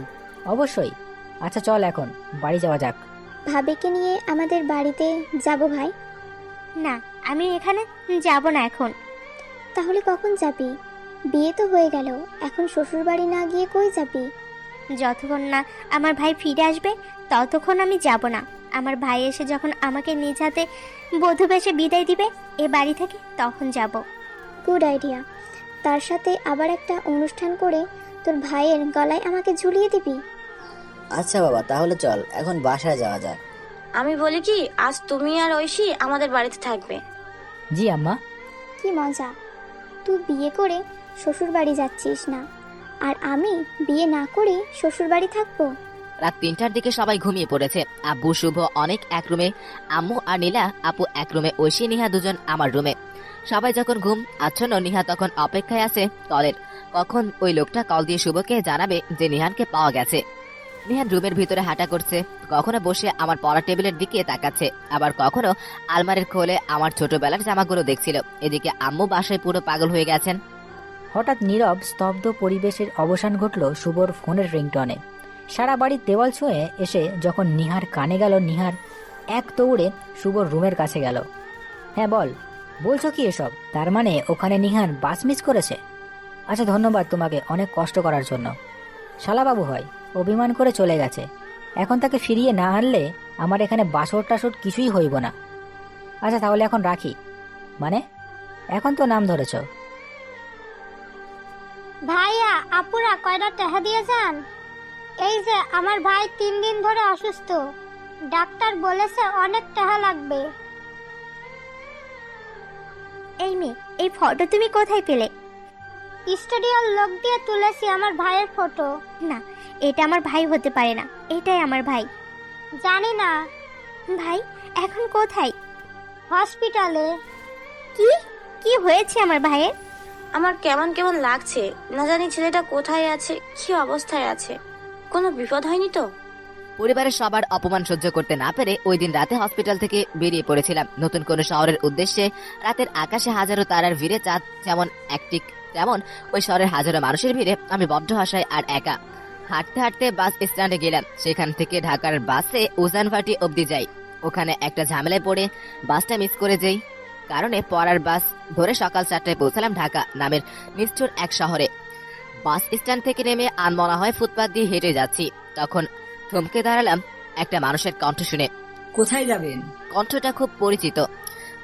অবশ্যই। আচ্ছা চল এখন বাড়ি যাওয়া যাক। ভাবিকে নিয়ে আমাদের বাড়িতে যাব ভাই। না, আমি এখানে যাব না এখন। তাহলে কখন যাবি? বিয়ে তো হয়ে গেল, এখন শ্বশুর বাড়ি না গিয়ে কই যাবি? যতক্ষণ না আমার ভাই ফিরে আসবে ততক্ষণ আমি যাব না। আমার ভাই এসে যখন আমাকে নিজ হাতে বধূ বেশে বিদায় দিবে এ বাড়ি থেকে, তখন যাব। Good idea. তার সাথে আবার একটা অনুষ্ঠান করে তোর ভাইয়ের গলায় আমাকে ঝুলিয়ে দিবি। আচ্ছা বাবা, তাহলে চল এখন বাসায় যাওয়া যাক। আমি বলি কি, আজ তুমি আর ঐশী আমাদের বাড়িতে থাকবে। জি আম্মা। কি মজা, তুই বিয়ে করে শ্বশুর বাড়ি যাচ্ছিস না, আর আমি বিয়ে না করে শ্বশুর বাড়ি থাকবো। রাত 3টার দিকে সবাই ঘুমিয়ে পড়েছে। আব্বু শুভ অনেক এক রুমে, আম্মু আর নীলা আপু এক রুমে, ঐশী নিহা দুজন আমার রুমে। সবাই যখন ঘুম আচ্ছন্ন, নিহা তখন অপেক্ষায় আছে কলের, কখন ওই লোকটা কল দিয়ে শুভকে জানাবে যে নিহানকে পাওয়া গেছে। নিহান রুমের ভিতরে হাঁটা করছে, কখনো বসে আমার পড়া টেবিলের দিকে তাকাচ্ছে, আবার কখনো আলমারির খোলে আমার ছোটবেলার জামাগুলো দেখছিল। এদিকে আম্মু বাসায় পুরো পাগল হয়ে গেছেন। হঠাৎ নীরব স্তব্ধ পরিবেশের অবসান ঘটল শুভর ফোনের রিংটনে। সারা বাড়ির দেওয়াল ছুঁয়ে এসে যখন নিহার কানে গেল, নিহার এক দৌড়ে শুভর রুমের কাছে গেল। হ্যাঁ বল, বলছো কি এসব? তার মানে ওখানে নিহান বাস মিস করেছে? আচ্ছা ধন্যবাদ তোমাকে অনেক কষ্ট করার জন্য। শালাবাবু হয়, অভিমান করে চলে গেছে, এখন তাকে ফিরিয়ে না আনলে আমার এখানে বাসর টাসর কিছুই হইব না। আচ্ছা তাহলে এখন রাখি। মানে এখন তো নাম ধরেছ। ভাইয়া আপুরা কয়টা টাকা দিয়ে যান। এই যে আমার ভাই 3 দিন ধরে অসুস্থ, ডাক্তার বলেছে অনেক টাকা লাগবে। এই মেয়ে, এই ফটো তুমি কোথায় পেলে? স্টুডিওর লোক দিয়ে তুলেছি আমার ভাইয়ের ফটো। না, এটা আমার ভাই হতে পারে না, এটাই আমার ভাই। জানি না। ভাই এখন কোথায়? হসপিটালে। কি কি হয়েছে আমার ভাইয়ের? আমার কেমন কেমন লাগছে, না জানি ছেলেটা কোথায় আছে, কি অবস্থায় আছে। কোনো বিপদ হয়নি তো? পরিবারের সবার অপমান সহ্য করতে না পেরে ওই দিন রাতে হসপিটাল থেকে বেরিয়ে পড়েছিলাম নতুন কোনো শহরের উদ্দেশ্যে। রাতের আকাশে হাজারো তারার ভিড়ে চাঁদ যেমন একটিক, তেমন ওই শহরের হাজারো মানুষের ভিড়ে আমি বড্ড হাসাই আর একা। হাঁটতে হাঁটতে বাস স্ট্যান্ডে গেলাম, সেখান থেকে ঢাকার বাসে উজানভাটি অবধি যাই। ওখানে একটা ঝামেলায় পড়ে বাসটা মিস করে যাই, কারণে পরার বাস ধরে সকাল 4টায় পৌঁছালাম ঢাকা নামের নিষ্ঠুর এক শহরে। বাস স্ট্যান্ড থেকে নেমে আনমনা হয় ফুটপাত দিয়ে হেঁটে যাচ্ছি, তখন থমকে দাঁড়ালাম একটা মানুষের কণ্ঠ শুনে। কোথায় যাবেন? কণ্ঠটা খুব পরিচিত।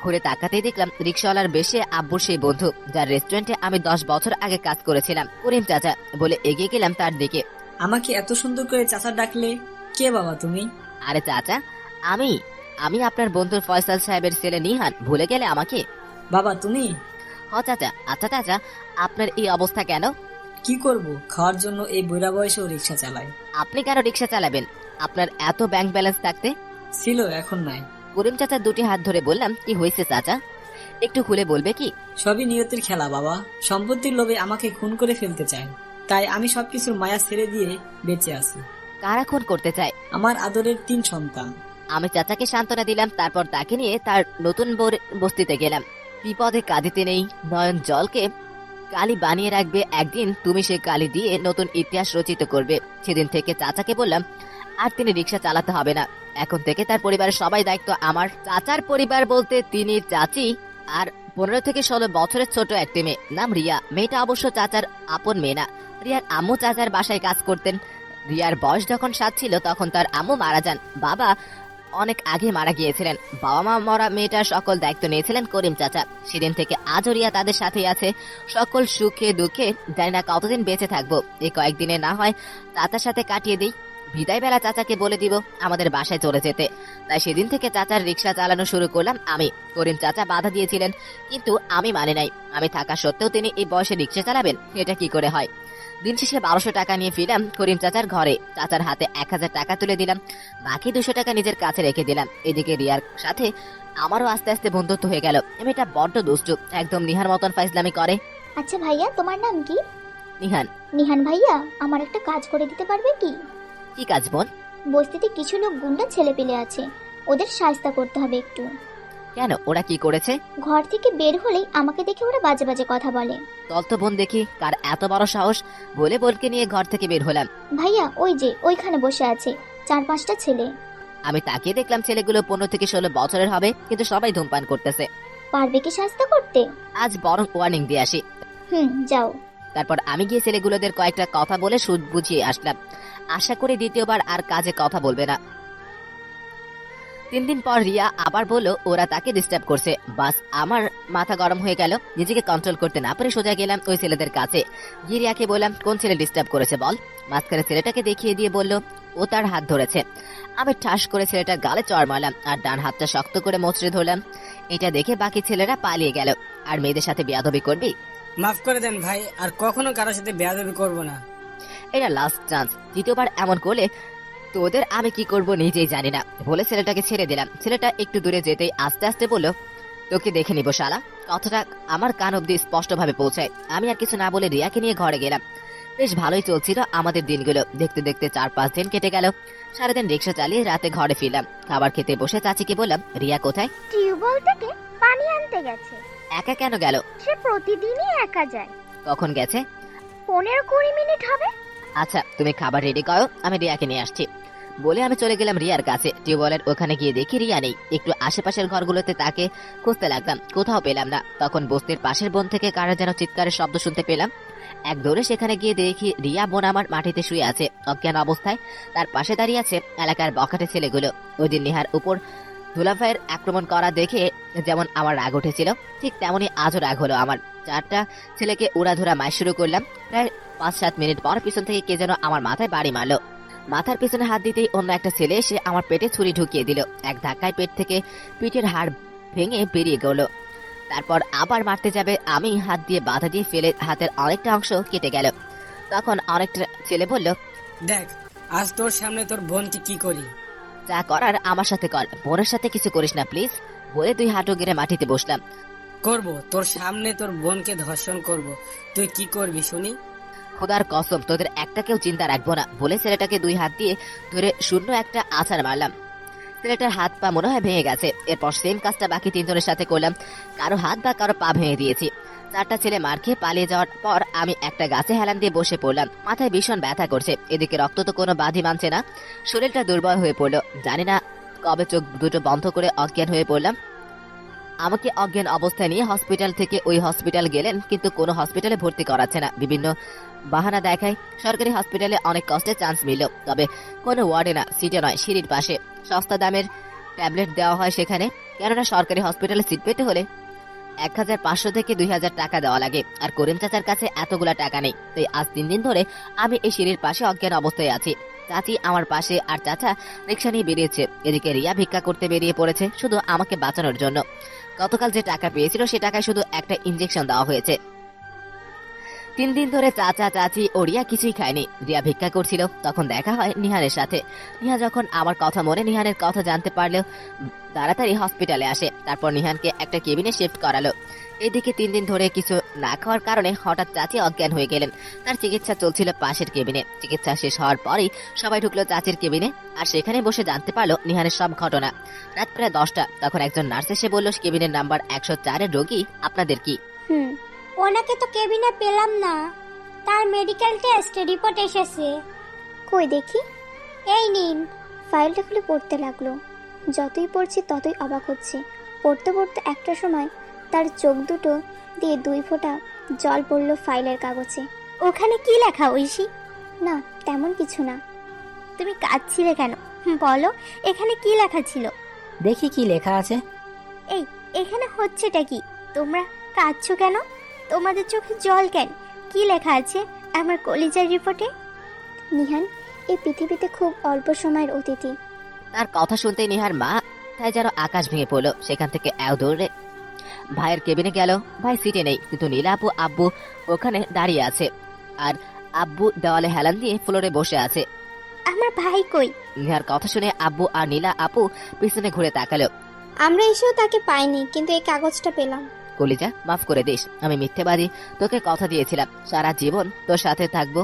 ঘুরে তাকাতেই দেখলাম রিক্সাওয়ালার বেশে আব্বুর সেই বন্ধু, যার রেস্টুরেন্টে আমি 10 বছর আগে কাজ করেছিলাম। করিম চাচা বলে এগিয়ে গেলাম তার দিকে। আমাকে এত সুন্দর করে চাচা ডাকলে? কে বাবা তুমি? আরে চাচা, আমি আমি আপনার বন্ধুর ফয়সাল সাহেবের ছেলে নিহান, ভুলে গেলে আমাকে? বাবা তুমি? হ চাচা। আচ্ছা চাচা, আপনার এই অবস্থা কেন? কি করব, খাওয়ার জন্য এই বুড়া বয়সেও রিক্সা চালাই। আপনি কেন রিক্সা চালাবেন? আপনার এত ব্যাংক ব্যালেন্স থাকতে? ছিল, এখন নাই। করিম চাচা দুটি হাত ধরে বললাম, কি হয়েছে চাচা, একটু খুলে বলবে কি? সবই নিয়তির খেলা বাবা, সম্পত্তির লোভে আমাকে খুন করে ফেলতে চায়, তাই আমি সবকিছুর মায়া ছেড়ে দিয়ে বেঁচে আছি। কারা খুন করতে চায়? আমার আদরের 3 সন্তান। আমি চাচাকে সান্ত্বনা দিলাম, তারপর তাকে নিয়ে তার নতুন বস্তিতে গেলাম। বিপদে কাঁদিতে নেই, নয়ন জলকে কালি বানিয়ে রাখবে, একদিন তুমি সে কালি দিয়ে নতুন ইতিহাস রচিত করবে। সেদিন থেকে চাচাকে বললাম আর তিনি রিক্সা চালাতে হবে না, এখন থেকে তার পরিবারের সবাই দায়িত্ব আমার। চাচার পরিবার বলতে তিনি, চাচি আর 15 থেকে 16 বছরের ছোট একটি মেয়ে, নাম রিয়া। মেয়েটা অবশ্য চাচার আপন মেয়ে না। রিয়ার আম্মু চাচার বাসায় কাজ করতেন। রিয়ার বয়স যখন 7 ছিল তখন তার আম্মু মারা যান, বাবা অনেক আগে মারা গিয়েছিলেন। বাবা মা মরা মেয়েটার সকল দায়িত্ব নিয়েছিলেন করিম চাচা। সেদিন থেকে আজও রিয়া তাদের সাথেই আছে, সকল সুখে দুঃখে। জানি না কতদিন বেঁচে থাকবো, এই কয়েকদিনে না হয় চাচার সাথে কাটিয়ে দিই। বিদায় বেলা চাচাকে বলে দিব আমাদের বাসায় চলে যেতে। তাই সেদিন থেকে চাচার রিক্সা চালানো শুরু করলাম আমি। করিম চাচা বাধা দিয়েছিলেন, কিন্তু আমি মানে নাই। আমি থাকা সত্ত্বেও তিনি এই বয়সে রিক্সা চালাবেন, এটা কি করে হয়? দিন শেষে 1200 টাকা নিয়ে ফিরলাম করিম চাচার ঘরে। চাচার হাতে 1000 টাকা তুলে দিলাম, বাকি 200 টাকা নিজের কাছে রেখে দিলাম। এদিকে রিয়ার সাথে আমারও আস্তে আস্তে বন্ধুত্ব হয়ে গেল। মেয়েটা বড্ড দুষ্টু, একদম নিহার মতন ফাইজলামি করে। আচ্ছা ভাইয়া, তোমার নাম কি? নিহান। নিহান ভাইয়া, আমার একটা কাজ করে দিতে পারবে কি? কি কাজ বোন? বস্তিতে কিছু লোক গুন্ডা ছেলে পেলে আছে, ওদের সাহায্য করতে হবে একটু। কেন, ওরা কি করেছে? ঘর থেকে বের হলেই আমাকে দেখে ওরা বাজে বাজে কথা বলে। চল তো বোন দেখি কার এত বড় সাহস। বলে বোনকে নিয়ে ঘর থেকে বের হলাম। ভাইয়া ওই যে ওইখানে বসে আছে 4-5টা ছেলে। আমি তাকিয়ে দেখলাম ছেলেগুলো 15 থেকে 16 বছরের হবে, কিন্তু সবাই ধূমপান করতেছে। পারবে কি সাহায্য করতে? আজ বরং ওয়ার্নিং দিয়ে আসি। যাও। তারপর আমি গিয়ে ছেলেগুলোদের কয়েকটা কথা বলে সুদ বুঝিয়ে আসলাম। আশা করি দ্বিতীয়বার আর কাজে কথা বলবে না। 3 দিন পর রিয়া আবার বলল ওরা তাকে ডিস্টার্ব করছে। বাস আমার মাথা গরম হয়ে গেল। নিজেকে কন্ট্রোল করতে না পেরে সোজা গেলাম ওই ছেলেদের কাছে। গিয়ে রিয়াকে বললাম কোন ছেলে ডিস্টার্ব করেছে বল। মাঝখানে ছেলেটাকে দেখিয়ে দিয়ে বলল ও তার হাত ধরেছে। আমি ঠাস করে ছেলেটার গালে চড় মারলাম আর ডান হাতটা শক্ত করে মোচড়ে ধরলাম। এটা দেখে বাকি ছেলেরা পালিয়ে গেল। আর মেয়েদের সাথে বেয়াদবি করবি? মাফ করে দেন ভাই, আর কখনো কারোর সাথে বেয়াদবি করব না। এটা লাস্ট চান্স, দ্বিতীয়বার এমন করলে তোদের আমি কি করব নিজেই জানি না। বলে ছেলেটাকে ছেড়ে দিলাম। ছেলেটা একটু দূরে যেতেই আস্তে আস্তে বলল তোকে দেখে নিব শালা। কথাটা আমার কান অব্দি স্পষ্ট ভাবে পৌঁছায়। আমি আর কিছু না বলে রিয়াকে নিয়ে ঘরে গেলাম। বেশ ভালোই চলছিল আমাদের দিনগুলো। দেখতে দেখতে 4-5 দিন কেটে গেল। সারাদিন রিক্সা চালিয়ে রাতে ঘরে ফিরলাম। খাবার খেতে বসে চাচিকে বললাম রিয়া কোথায়? টিউবওয়েল থেকে পানি আনতে গেছে। একা কেন গেল? সে প্রতিদিনই একা যায়। কখন গেছে? 15-20 মিনিট হবে। আচ্ছা তুমি খাবার রেডি করো, আমি রিয়াকে নিয়ে আসছি। বলে আমি চলে গেলাম রিয়ার কাছে। টিউবওয়েলের ওখানে গিয়ে দেখি রিয়া নেই। একটু আশেপাশের ঘরগুলোতে তাকে খুঁজতে লাগলাম, কোথাও পেলাম না। তখন বস্তির পাশের বন থেকে কারা যেন চিৎকারের শব্দ শুনতে পেলাম। এক দৌড়ে সেখানে গিয়ে দেখি রিয়া বোন আমার মাটিতে শুয়ে আছে অজ্ঞান অবস্থায়। তার পাশে দাঁড়িয়ে আছে এলাকার বখাটে ছেলেগুলো। ওই দিন নিহার উপর ধুলাফায়ের আক্রমণ করা দেখে যেমন আমার রাগ উঠেছিল, ঠিক তেমনই আজও রাগ হলো আমার। 4টা ছেলেকে উড়াধুরা মার শুরু করলাম। প্রায় 5-7 মিনিট পর পিছন থেকে কে যেন আমার মাথায় বাড়ি মারলো। মাথার পিছনে হাত দিতেই অন্য একটা ছেলে এসে আমার পেটে ছুরি ঢুকিয়ে দিল। এক ধাক্কায় পেট থেকে পিঠের হাড় ভেঙে বেরিয়ে গেল। তারপর আবার মারতে যাবে, আমি হাত দিয়ে বাধা দিয়ে ফেলে হাতের অনেকটা অংশ কেটে গেল। তখন অনেকটা ছেলে বলল দেখ আজ তোর সামনে তোর বোনকে কি করি। যা করার আমার সাথে কর, বোনের সাথে কিছু করিস না প্লিজ। বলে 2 হাঁটু গেড়ে মাটিতে বসলাম। করব, তোর সামনে তোর বোনকে ধর্ষণ করব। তুই কি করবি শুনি? খোদার কসম তোদের একটাকেও চিন্তা রাখবো না। বলে ছেলেটাকে 2 হাত দিয়ে ধরে শূন্য একটা আছাড় মারলাম। ছেলেটার হাত পা মনে হয় ভেঙে গেছে। এরপর সেম কাজটা বাকি 3 জনের সাথে করলাম। কারো হাত বা কারো পা ভেঙে দিয়েছি। 4টা ছেলে মার খেয়ে পালিয়ে যাওয়ার পর আমি একটা গাছে হেলান দিয়ে বসে পড়লাম। মাথায় ভীষণ ব্যথা করছে, এদিকে রক্ত তো কোনো বাধি মানছে না। শরীরটা দুর্বল হয়ে পড়লো। জানি না কবে চোখ দুটো বন্ধ করে অজ্ঞান হয়ে পড়লাম। আমাকে অজ্ঞান অবস্থায় নিয়ে হসপিটাল থেকে ওই হসপিটাল গেলেন, কিন্তু কোনো হসপিটালে ভর্তি করাচ্ছে না। বিভিন্ন বাহানা দেখায়। সরকারি হসপিটালে অনেক কষ্টে চান্স মিলল, তবে কোনো ওয়ার্ডে না, সিটে নয়, সিঁড়ির পাশে। সস্তা দামের ট্যাবলেট দেওয়া হয় সেখানে, কেননা সরকারি হসপিটালে সিট পেতে হলে 1500 থেকে 2000 টাকা দেওয়া লাগে। আর করিম চাচার কাছে এতগুলা টাকা নেই। তাই আজ 3 দিন ধরে আমি এই সিঁড়ির পাশে অজ্ঞান অবস্থায় আছি। চাচি আমার পাশে আর চাচা রিক্সা নিয়ে বেরিয়েছে। এদিকে রিয়া ভিক্ষা করতে বেরিয়ে পড়েছে শুধু আমাকে বাঁচানোর জন্য। গতকাল যে টাকা পেয়েছিল সে টাকায় শুধু একটা ইনজেকশন দেওয়া হয়েছে। 3 দিন ধরে চাচা চাচি ও রিয়া কিছুই খায়নি। রিয়া ভিক্ষা করছিল, তখন দেখা হয় নিহানের সাথে। নিহা যখন আমার কথা মনে নিহানের কথা জানতে পারলেও তাড়াতাড়ি হসপিটালে আসে। তারপর নিহানকে একটা কেবিনে শিফট করালো। এদিকে 3 দিন ধরে কিছু না খাওয়ার কারণে হঠাৎ চাচি অজ্ঞান হয়ে গেলেন। তার চিকিৎসা চলছিল পাশের কেবিনে। চিকিৎসা শেষ হওয়ার পরই সবাই ঢুকলো চাচির কেবিনে। আর সেখানে বসে জানতে পারলো নিহানের সব ঘটনা। রাত প্রায় 10টা। তখন একজন নার্স এসে বলল কেবিনের নাম্বার 104 এর রোগী আপনাদের কি? ওনাকে তো কেবিনে পেলাম না। তার মেডিকেল টেস্ট রিপোর্ট এসেছে। কই দেখি। এই নিন। ফাইলটা খুলে পড়তে লাগলো। যতই পড়ছি ততই অবাক হচ্ছে। পড়তে পড়তে একটা সময় তার চোখ দুটো দিয়ে 2 ফোঁটা জল পড়লো ফাইলের কাগজে। ওখানে কি লেখা ঐশী? না তেমন কিছু না। তুমি কাঁদছিলে কেন বলো, এখানে কি লেখা ছিল? দেখি কি লেখা আছে। এই এখানে হচ্ছেটা কি? তোমরা কাঁদছো কেন? তোমাদের চোখে জল কেন? কি লেখা আছে আমার কলিজার রিপোর্টে? নিহান এই পৃথিবীতে খুব অল্প সময়ের অতিথি। তার কথা শুনতেই নিহার মা তাই যেন আকাশ ভেঙে পড়লো। সেখান থেকে দৌড়ে ভাইয়ের কেবিনে গেল। ভাই সিটে নেই, কিন্তু নীলা আপু আব্বু ওখানে দাঁড়িয়ে আছে, আর আব্বু দেওয়ালে হেলান দিয়ে ফ্লোরে বসে আছে। আমার ভাই কই? নিহার কথা শুনে আব্বু আর নীলা আপু পিছনে ঘুরে তাকালো। আমরা এসেও তাকে পাইনি, কিন্তু এই কাগজটা পেলাম। কলিজা, মাফ করে দিস, আমি মিথ্যেবাদী। তোকে কথা দিয়েছিলাম সারা জীবন তোর সাথে থাকবো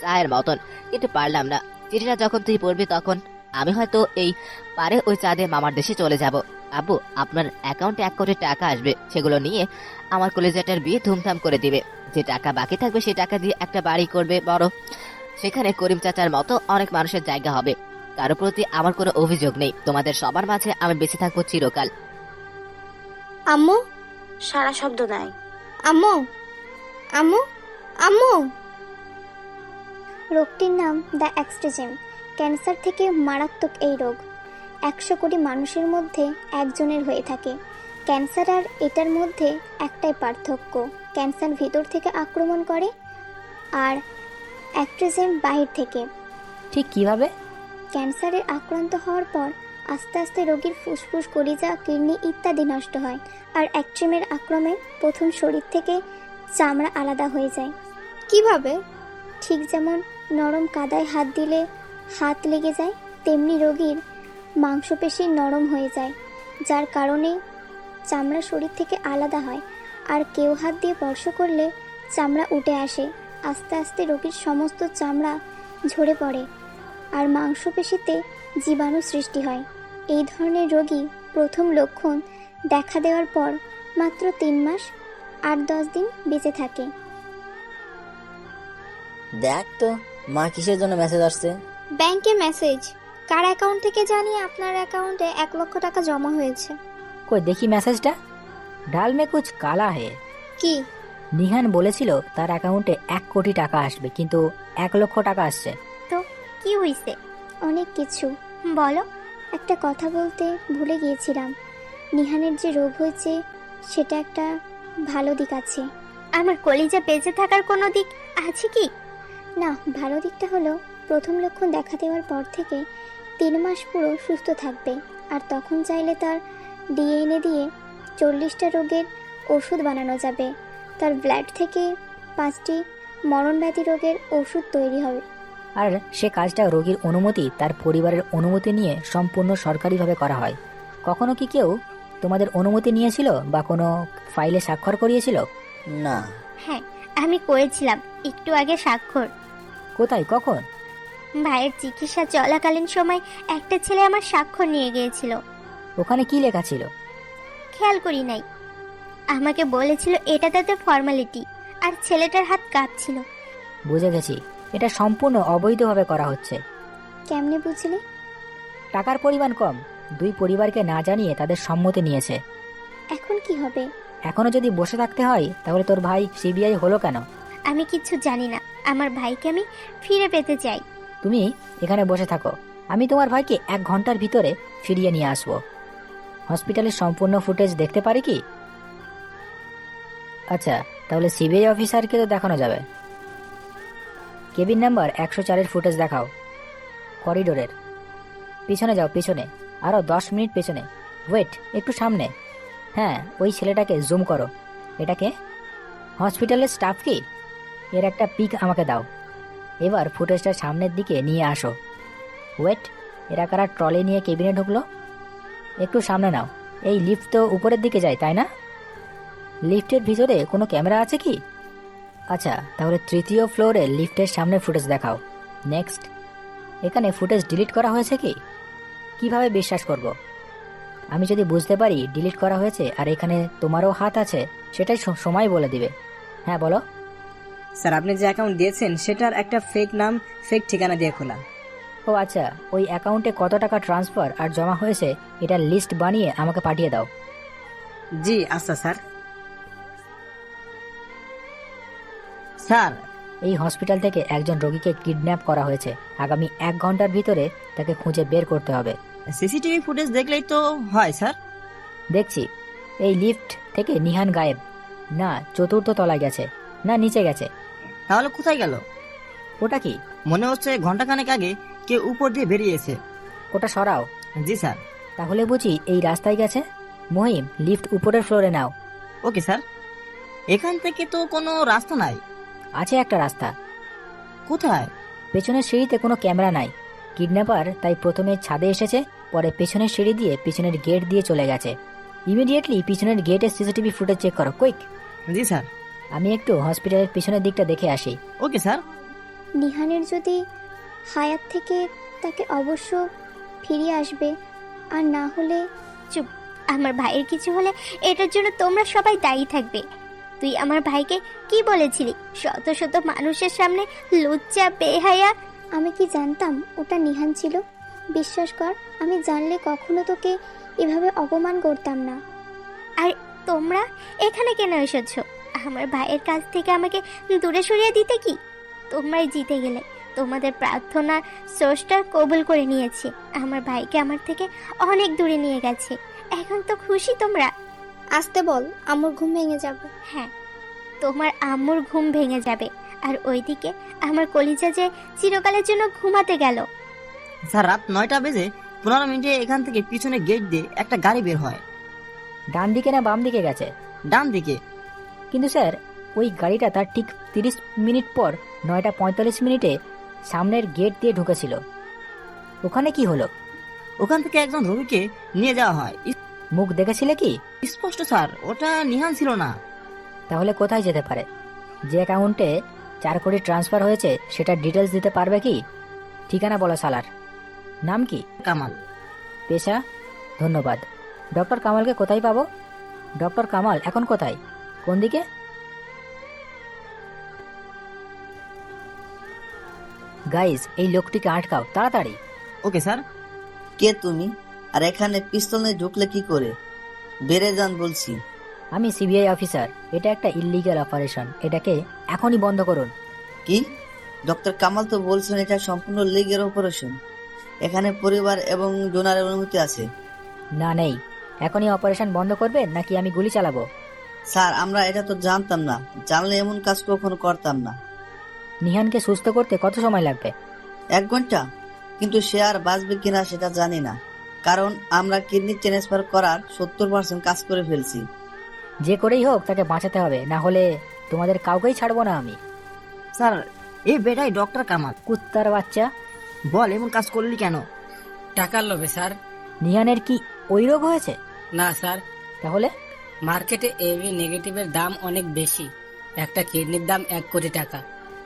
চায়ের মতন, কিন্তু পারলাম না। চিঠিটা যখন তুই পড়বি তখন আমি হয়তো এই পারে ওই চাঁদে মামার দেশে চলে যাব। আব্বু, আপনার অ্যাকাউন্টে 1 কোটি টাকা আসবে, সেগুলো নিয়ে আমার কলেজাটার বিয়ে ধুমধাম করে দিবে। যে টাকা বাকি থাকবে সেই টাকা দিয়ে একটা বাড়ি করবে বড়, সেখানে করিম চাচার মতো অনেক মানুষের জায়গা হবে। কারো প্রতি আমার কোনো অভিযোগ নেই। তোমাদের সবার মাঝে আমি বেঁচে থাকবো চিরকাল। আম্মু, সারা শব্দ নাই। আম্মু, আম্মু, আম্মু। রোগটির নাম দ্য এক্সট্রেজেম। ক্যান্সার থেকে মারাত্মক এই রোগ 100 কোটি মানুষের মধ্যে একজনের হয়ে থাকে। ক্যান্সার আর এটার মধ্যে একটাই পার্থক্য, ক্যান্সার ভিতর থেকে আক্রমণ করে আর এক্সট্রেজেম বাহির থেকে। ঠিক কিভাবে? ক্যান্সারের আক্রান্ত হওয়ার পর আস্তে আস্তে রোগীর ফুসফুস, কলিজা, কিডনি ইত্যাদি নষ্ট হয়। আর এক্সট্রেমের আক্রমণে প্রথম শরীর থেকে চামড়া আলাদা হয়ে যায়। কিভাবে? ঠিক যেমন নরম কাদায় হাত দিলে হাত লেগে যায়, তেমনি রোগীর মাংসপেশি নরম হয়ে যায়, যার কারণে চামড়া শরীর থেকে আলাদা হয়। আর কেউ হাত দিয়ে স্পর্শ করলে চামড়া উঠে আসে। আস্তে আস্তে রোগীর সমস্ত চামড়া ঝরে পড়ে আর মাংসপেশিতে জীবাণু সৃষ্টি হয়। এই ধরনের রোগী প্রথম লক্ষণ দেখা দেওয়ার পর মাত্র 3 মাস 8-10 দিন বেঁচে থাকে। দেখ তো মা কিসের জন্য মেসেজ আসছে। ব্যাংকে মেসেজ। কার অ্যাকাউন্ট থেকে জানি আপনার অ্যাকাউন্টে 1 লক্ষ টাকা জমা হয়েছে। কই দেখি মেসেজটা। ডাল মে কুছ কালা হে। কি? নিহান বলেছিল তার অ্যাকাউন্টে 1 কোটি টাকা আসবে, কিন্তু 1 লক্ষ টাকা আসছে। তো কি হইছে? অনেক কিছু। বলো। একটা কথা বলতে ভুলে গিয়েছিলাম। নিহানের যে রোগ হয়েছে সেটা একটা ভালো দিক আছে। আমার কলিজা বেঁচে থাকার কোনো দিক আছে কি? না, ভালো দিকটা হলো প্রথম লক্ষণ দেখা দেওয়ার পর থেকে 3 মাস পুরো সুস্থ থাকবে। আর তখন চাইলে তার ডিএনএ দিয়ে 40টা রোগের ওষুধ বানানো যাবে। তার ব্লাড থেকে 5টি মরণব্যাধি রোগের ওষুধ তৈরি হবে। আর সে কাজটা রোগীর অনুমতি, তার পরিবারের অনুমতি নিয়ে সম্পূর্ণ সরকারিভাবে করা হয়। কখনো কি কেউ তোমাদের অনুমতি নিয়েছিল বা কোনো ফাইলে স্বাক্ষর করিয়েছিল? না। হ্যাঁ, আমি করেছিলাম একটু আগে স্বাক্ষর। কোথায়, কখন? ভাইয়ের চিকিৎসা চলাকালীন সময় একটা ছেলে আমার স্বাক্ষর নিয়ে গিয়েছিল। ওখানে কি লেখা ছিল? খেয়াল করি নাই। আমাকে বলেছিল এটা তাতে ফর্মালিটি, আর ছেলেটার হাত কাঁপছিল। বুঝে গেছি, এটা সম্পূর্ণ অবৈধভাবে করা হচ্ছে। কেমনে বুঝলে? টাকার পরিমাণ কম, 2 পরিবারকে না জানিয়ে তাদের সম্মতি নিয়েছে। এখন কি হবে? এখনো যদি বসে থাকতে হয় তাহলে তোর ভাই সিবিআই হলো কেন? আমি কিচ্ছু জানি না। আমার ভাইকে আমি ফিরে পেতে চাই। তুমি এখানে বসে থাকো, আমি তোমার ভাইকে 1 ঘন্টার ভিতরে ফিরিয়ে নিয়ে আসবো। হসপিটালের সম্পূর্ণ ফুটেজ দেখতে পারি কি? আচ্ছা, তাহলে সিবিআই অফিসারকে তো দেখানো যাবে। কেবিন নাম্বার 104-এর ফুটেজ দেখাও। করিডোরের পিছনে যাও, পিছনে আরো 10 মিনিট পেছনে। ওয়েট, একটু সামনে। হ্যাঁ, ওই ছেলেটাকে জুম করো। এটাকে হসপিটালের স্টাফ কি? এর একটা পিক আমাকে দাও। এবার ফুটেজটা সামনের দিকে নিয়ে আসো। ওয়েট, এরা কারা ট্রলি নিয়ে কেবিনে ঢুকলো? একটু সামনে নাও। এই লিফট তো উপরের দিকে যায়, তাই না? লিফটের ভিতরে কোনো ক্যামেরা আছে কি? আচ্ছা, তাহলে 3য় ফ্লোরে লিফটের সামনে ফুটেজ দেখাও। নেক্সট, এখানে ফুটেজ ডিলিট করা হয়েছে কি? কিভাবে বিশ্বাস করব? আমি যদি বুঝতে পারি ডিলিট করা হয়েছে আর এখানে তোমারও হাত আছে, সেটাই সময় বলে দিবে। হ্যাঁ বলো। স্যার, আপনি যে অ্যাকাউন্ট দিয়েছেন সেটার একটা ফেক নাম, ফেক ঠিকানা দিয়ে খোলা। ও আচ্ছা, ওই অ্যাকাউন্টে কত টাকা ট্রান্সফার আর জমা হয়েছে এটার লিস্ট বানিয়ে আমাকে পাঠিয়ে দাও। জি আচ্ছা স্যার। স্যার, এই হসপিটাল থেকে একজন রোগীকে কিডন্যাপ করা হয়েছে। আগামী 1 ঘন্টার ভিতরে তাকে খুঁজে বের করতে হবে। সিসিটিভি ফুটেজ দেখলেই তো হয় স্যার। দেখছি। এই লিফট থেকে নিহান গায়েব। না 4র্থ তলায় গেছে, না নিচে গেছে। তাহলে কোথায় গেল? ওটা কি? মনে হচ্ছে ঘন্টাখানেক আগে কেউ উপর দিয়ে বেরিয়েছে। ওটা সরাও। জি স্যার। তাহলে বুঝি এই রাস্তায় গেছে। মহিম, লিফট উপরের ফ্লোরে নাও। Okay sir. এখান থেকে তো কোনো রাস্তা নাই। আছে একটা রাস্তা। কোথায়? পেছনের সিঁড়িতে কোনো ক্যামেরা নাই। কিডন্যাপার তাই প্রথমে ছাদে এসেছে, পরে পেছনের সিঁড়ি দিয়ে পিছনের গেট দিয়ে চলে গেছে। ইমিডিয়েটলি পিছনের গেটের সিসিটিভি ফুটেজ চেক করো, কুইক। জি স্যার। আমি একটু হসপিটালের পিছনের দিকটা দেখে আসি। Okay sir. নিহানের যদি হায়াত থেকে তাকে অবশ্য ফিরে আসবে, আর না হলে চুপ। আমার ভাইয়ের কিছু হলে এটার জন্য তোমরা সবাই দায়ী থাকবে। তুই আমার ভাইকে কি বলেছিলি? শত শত মানুষের সামনে লজ্জা বেহায়া। আমি কি জানতাম ওটা নিহান ছিল? বিশ্বাস কর, আমি জানলে কখনো তোকে এভাবে অপমান করতাম না। আর তোমরা এখানে কেন এসেছো? আমার ভাইয়ের কাছ থেকে আমাকে দূরে সরিয়ে দিতে কি? তোমরাই জিতে গেলে। তোমাদের প্রার্থনা স্রষ্টা কবুল করে নিয়েছে। আমার ভাইকে আমার থেকে অনেক দূরে নিয়ে গেছে। এখন তো খুশি তোমরা? আসতে বল, আমার ঘুম ভেঙে যাবে। হ্যাঁ, তোমার আম্মুর ঘুম ভেঙে যাবে। আর ওইদিকে আমার কলিজা যে চিরকালের জন্য ঘুমাতে গেল। স্যার, রাত 9টা বেজে 15 মিনিটে এখান থেকে পিছনে গেট দিয়ে একটা গাড়ি বের হয়। ডান দিকে না বাম দিকে গেছে? ডান দিকে। কিন্তু স্যার, ওই গাড়িটা তার ঠিক 30 মিনিট পর 9টা 45 মিনিটে সামনের গেট দিয়ে ঢুকেছিল। ওখানে কি হলো? ওখান থেকে একজন রোগীকে নিয়ে যাওয়া হয়। মুখ দেখেছিলে কি? স্পষ্ট স্যার, ওটা নিহান ছিল না। তাহলে কোথায় যেতে পারে? যে অ্যাকাউন্টে 4 কোটি ট্রান্সফার হয়েছে সেটা ডিটেলস দিতে পারবে কি? ঠিকানা বলো সালার। নাম কি? কামাল। পেশা? ধন্যবাদ। ডক্টর কামালকে কোথায় পাবো? ডক্টর কামাল এখন কোথায়? কোন দিকে? গাইজ, এই লোকটিকে আটকাও তাড়াতাড়ি। Okay sir. কে তুমি? আর এখানে পিস্তল নিয়ে ঢুকলে কি করে? বেড়ে যান বলছি। আমি সিবিআই অফিসার। এটা একটা ইল্লিগাল অপারেশন। এটাকে এখনই বন্ধ করুন। কি? ডক্টর কামাল তো বলছেন এটা সম্পূর্ণ লিগের অপারেশন। এখানে পরিবার এবং ডোনারের অনুমতি আছে। না, নেই। এখনই অপারেশন বন্ধ করবেন নাকি আমি গুলি চালাবো? স্যার, আমরা এটা তো জানতাম না। জানলে এমন কাজ কখনো করতাম না। নিহানকে সুস্থ করতে কত সময় লাগবে? 1 ঘন্টা। কিন্তু সে আর বাঁচবে কিনা সেটা জানি না, কারণ আমরা কিডনি ট্রান্সফার করার 70% কাজ করে ফেলছি। যে করেই হোক তাকে বাঁচাতে হবে, না হলে তোমাদের কাউকেই ছাড়বো না আমি। স্যার, এই বেটাই ডক্টর কামাল। কুত্তার বাচ্চা, বল এমন কাজ করলি কেন? টাকার লোভে স্যার। নিহানের কি ওই রোগ হয়েছে? না স্যার। তাহলে? মার্কেটে এবি নেগেটিভের দাম অনেক বেশি। একটা কিডনির দাম 1 কোটি টাকা।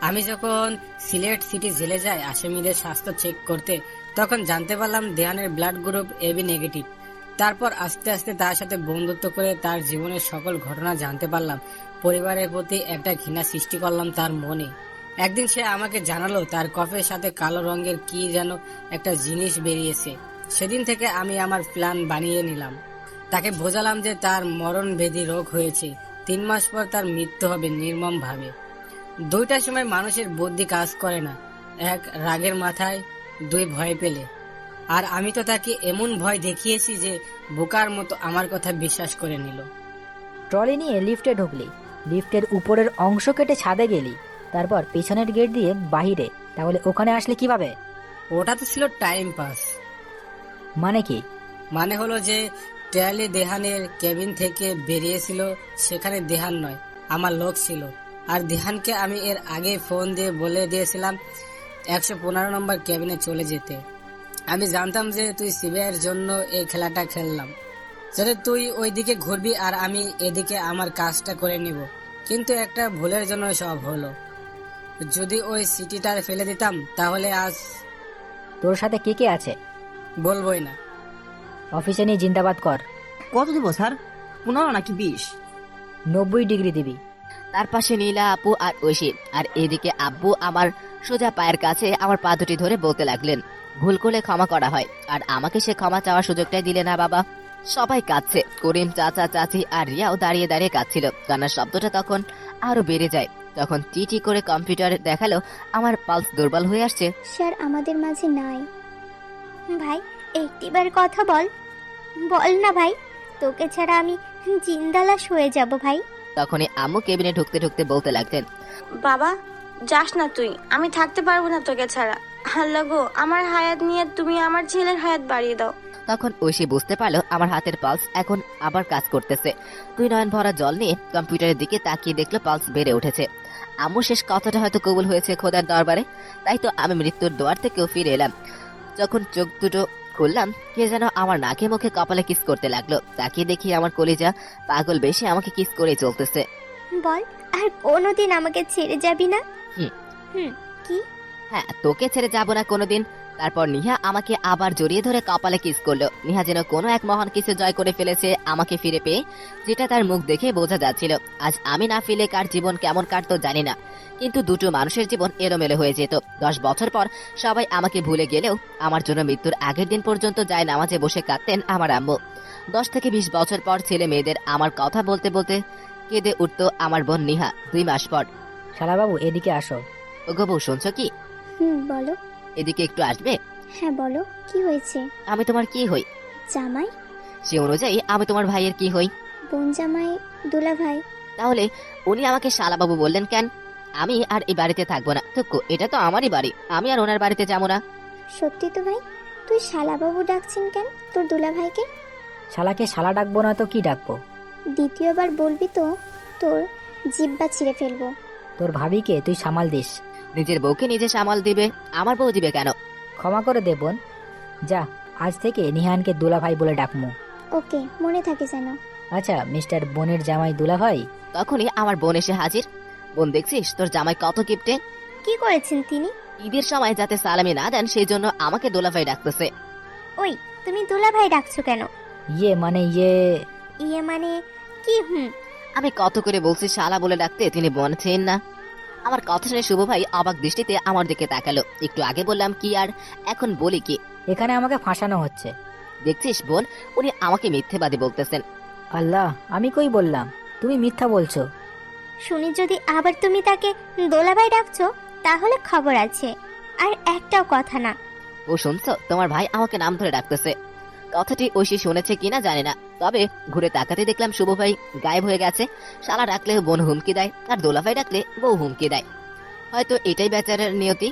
আমি যখন সিলেট সিটি জেলে যাই আসামিদের স্বাস্থ্য চেক করতে, তখন জানতে পারলাম দেহানের ব্লাড গ্রুপ এবি নেগেটিভ। তারপর আস্তে আস্তে তার সাথে বন্ধুত্ব করে তার জীবনের সকল ঘটনা জানতে পারলাম। পরিবারের প্রতি একটা ঘৃণা সৃষ্টি করলাম তার মনে। একদিন সে আমাকে জানালো তার কফের সাথে কালো রঙের কি যেন একটা জিনিস বেরিয়েছে। সেদিন থেকে আমি আমার প্ল্যান বানিয়ে নিলাম। তাকে বোঝালাম যে তার মরণভেদী রোগ হয়েছে। 3 মাস পর তার মৃত্যু হবে নির্মম ভাবে। 2টার সময় মানুষের বুদ্ধি কাজ করে না, 1 রাগের মাথায়, 2 ভয় পেলে। আর আমি তো তাকে এমন ভয় দেখিয়েছি যে বোকার মতো আমার কথা বিশ্বাস করে নিল। ট্রলি নিয়ে লিফটে ঢুকলি, লিফটের উপরের অংশ কেটে ছাদে গেলি, তারপর পিছনের গেট দিয়ে বাহিরে। তাহলে ওখানে আসলে কিভাবে? ওটা তো ছিল টাইম পাস। মানে কি? মানে হলো যে ট্যালি দেহানের কেবিন থেকে বেরিয়েছিল, সেখানে দেহান নয়, আমার লোক ছিল। আর দেহানকে আমি এর আগে ফোন দিয়ে বলে দিয়েছিলাম 115 নম্বর কেবিনে চলে যেতে। আমি জানতাম যে তুই সিবিআইয়ের জন্য এই খেলাটা খেললাম, যাতে তুই ওইদিকে ঘুরবি আর আমি এদিকে আমার কাজটা করে নিব। কিন্তু একটা ভুলের জন্য সব হলো। যদি ওই সিটিটার ফেলে দিতাম তাহলে আজ। তোর সাথে কে কে আছে? বলবোই না। অফিসে নিয়ে জিন্দাবাদ কর। কত দিব স্যার? 15 নাকি 20? 90 ডিগ্রি দিবি। তার পাশে নীলা আপু আর ঐশী। আর এদিকে আব্বু আমার সোজা পায়ের কাছে আমার পা দুটি ধরে বলতে লাগলেন, ভুল করলে ক্ষমা করা হয়, আর আমাকে সে ক্ষমা চাওয়ার সুযোগটাই দিলে না বাবা। সবাই কাঁদছে। করিম, চাচা, চাচি আর রিয়াও দাঁড়িয়ে দাঁড়িয়ে কাঁদছিল। কান্নার শব্দটা তখন আরো বেড়ে যায়। তখন টি করে কম্পিউটারে দেখালো আমার পালস দুর্বল হয়ে আসছে। স্যার আমাদের মাঝে নাই। ভাই, একটিবার কথা বল। বল না ভাই, তোকে ছাড়া আমি জিন্দালাশ হয়ে যাব ভাই। তখনই আম্মু কেবিনে ঢুকতে ঢুকতে বলতে লাগলেন, বাবা, যাস না তুই, আমি থাকতে পারবো না তোকে ছাড়া। আল্লাহ গো, আমার হায়াত নিয়ে তুমি আমার ছেলের হায়াত বাড়িয়ে দাও। তখন ঐশী বুঝতে পারলো আমার হাতের পালস এখন আবার কাজ করতেছে। দুই নয়ন ভরা জল নিয়ে কম্পিউটারের দিকে তাকিয়ে দেখলো পালস বেড়ে উঠেছে। আম্মু শেষ কথাটা হয়তো কবুল হয়েছে খোদার দরবারে, তাই তো আমি মৃত্যুর দোয়ার থেকেও ফিরে এলাম। যখন চোখ দুটো খুললাম, কে যেন আমার নাকে মুখে কপালে কিস করতে লাগলো। তাকিয়ে দেখি আমার কলিজা পাগল বেশি আমাকে কিস করে চলতেছে। বল, আর কোনোদিন আমাকে ছেড়ে যাবি না? হুম। কি? হ্যাঁ, তোকে ছেড়ে যাবো না কোনোদিন। তারপর নিহা আমাকে আবার জড়িয়ে ধরে কপালে কিস করলো। নিহা যেন কোনো এক মহান কিছু জয় করে ফেলেছে আমাকে ফিরে পেয়ে, যেটা তার মুখ দেখে বোঝা যাচ্ছিল। আজ আমি না ফিরে কার জীবন কেমন কাটতো জানি না, কিন্তু দুটো মানুষের জীবন এলোমেলো হয়ে যেত। 10 বছর পর সবাই আমাকে ভুলে গেলেও আমার জন্য মৃত্যুর আগের দিন পর্যন্ত যায় নামাজে বসে কাঁদতেন আমার আম্মু। 10 থেকে 20 বছর পর ছেলে মেয়েদের আমার কথা বলতে বলতে কেঁদে উঠতো আমার বোন নিহা 2 মাস পর। শালাবাবু এদিকে আসো। ওগো বউ, শুনছো কি? বলো। এদিকে একটু আসবে? হ্যাঁ বলো, কি হয়েছে? আমি তোমার কি হই? জামাই। সে অনুযায়ী আমি তোমার ভাইয়ের কি হই? বোন জামাই, দুলা ভাই। তাহলে উনি আমাকে শালাবাবু বললেন কেন? আমি আর এই বাড়িতে থাকবো না। তো এটা তো আমারই বাড়ি, আমি আর ওনার বাড়িতে যাবো না। সত্যি তো ভাই, তুই শালাবাবু ডাকছেন কেন তোর দুলা ভাইকে? শালাকে শালা ডাকবো না তো কি ডাকবো? দ্বিতীয়বার বলবি তো তোর জিব্বা ছিঁড়ে ফেলবো। তোর ভাবিকে তুই সামাল দিস। নিজের বউকে নিজে সামাল দিবে, আমার বউ দিবে কেন? ক্ষমা করে দে বোন, যা আজ থেকে নিহানকে দুলা ভাই বলে ডাকমু। ওকে, মনে থাকে যেন। আচ্ছা মিস্টার বোনের জামাই দুলা ভাই। তখনই আমার বোন এসে হাজির। বোন, দেখছিস তোর জামাই কত কিপটে। কি করেছেন তিনি? ঈদের সময় যাতে সালামি না দেন সেই জন্য আমাকে দোলাভাই ডাকতেছে। ওই, তুমি দুলা ভাই ডাকছো কেন? ইয়ে মানে ইয়ে মানে কি? আমি কত করে বলছি শালা বলে ডাকতে, তিনি বলছেন না। আমার কথা শুনে শুভ ভাই অবাক দৃষ্টিতে আমার দিকে তাকালো। একটু আগে বললাম কি আর এখন বলি কি? এখানে আমাকে ফাঁসানো হচ্ছে। দেখছিস বোন, উনি আমাকে মিথ্যেবাদী বলতেছেন। আল্লাহ, আমি কই বললাম? তুমি মিথ্যা বলছো। শুনি যদি আবার তুমি তাকে দোলা ভাই ডাকছো, তাহলে খবর আছে। আর একটাও কথা না। ও শুনছো, তোমার ভাই আমাকে নাম ধরে ডাকতেছে। কথাটি ঐশী শুনেছে কিনা জানি না, তবে ঘুরে তাকাতে দেখলাম শুভ ভাই গায়েব হয়ে গেছে। শালা ডাকলে বোন হুমকি দেয়, আর দোলা ভাই ডাকলে বউ হুমকি দেয়। হয়তো এটাই বেচারার নিয়তি।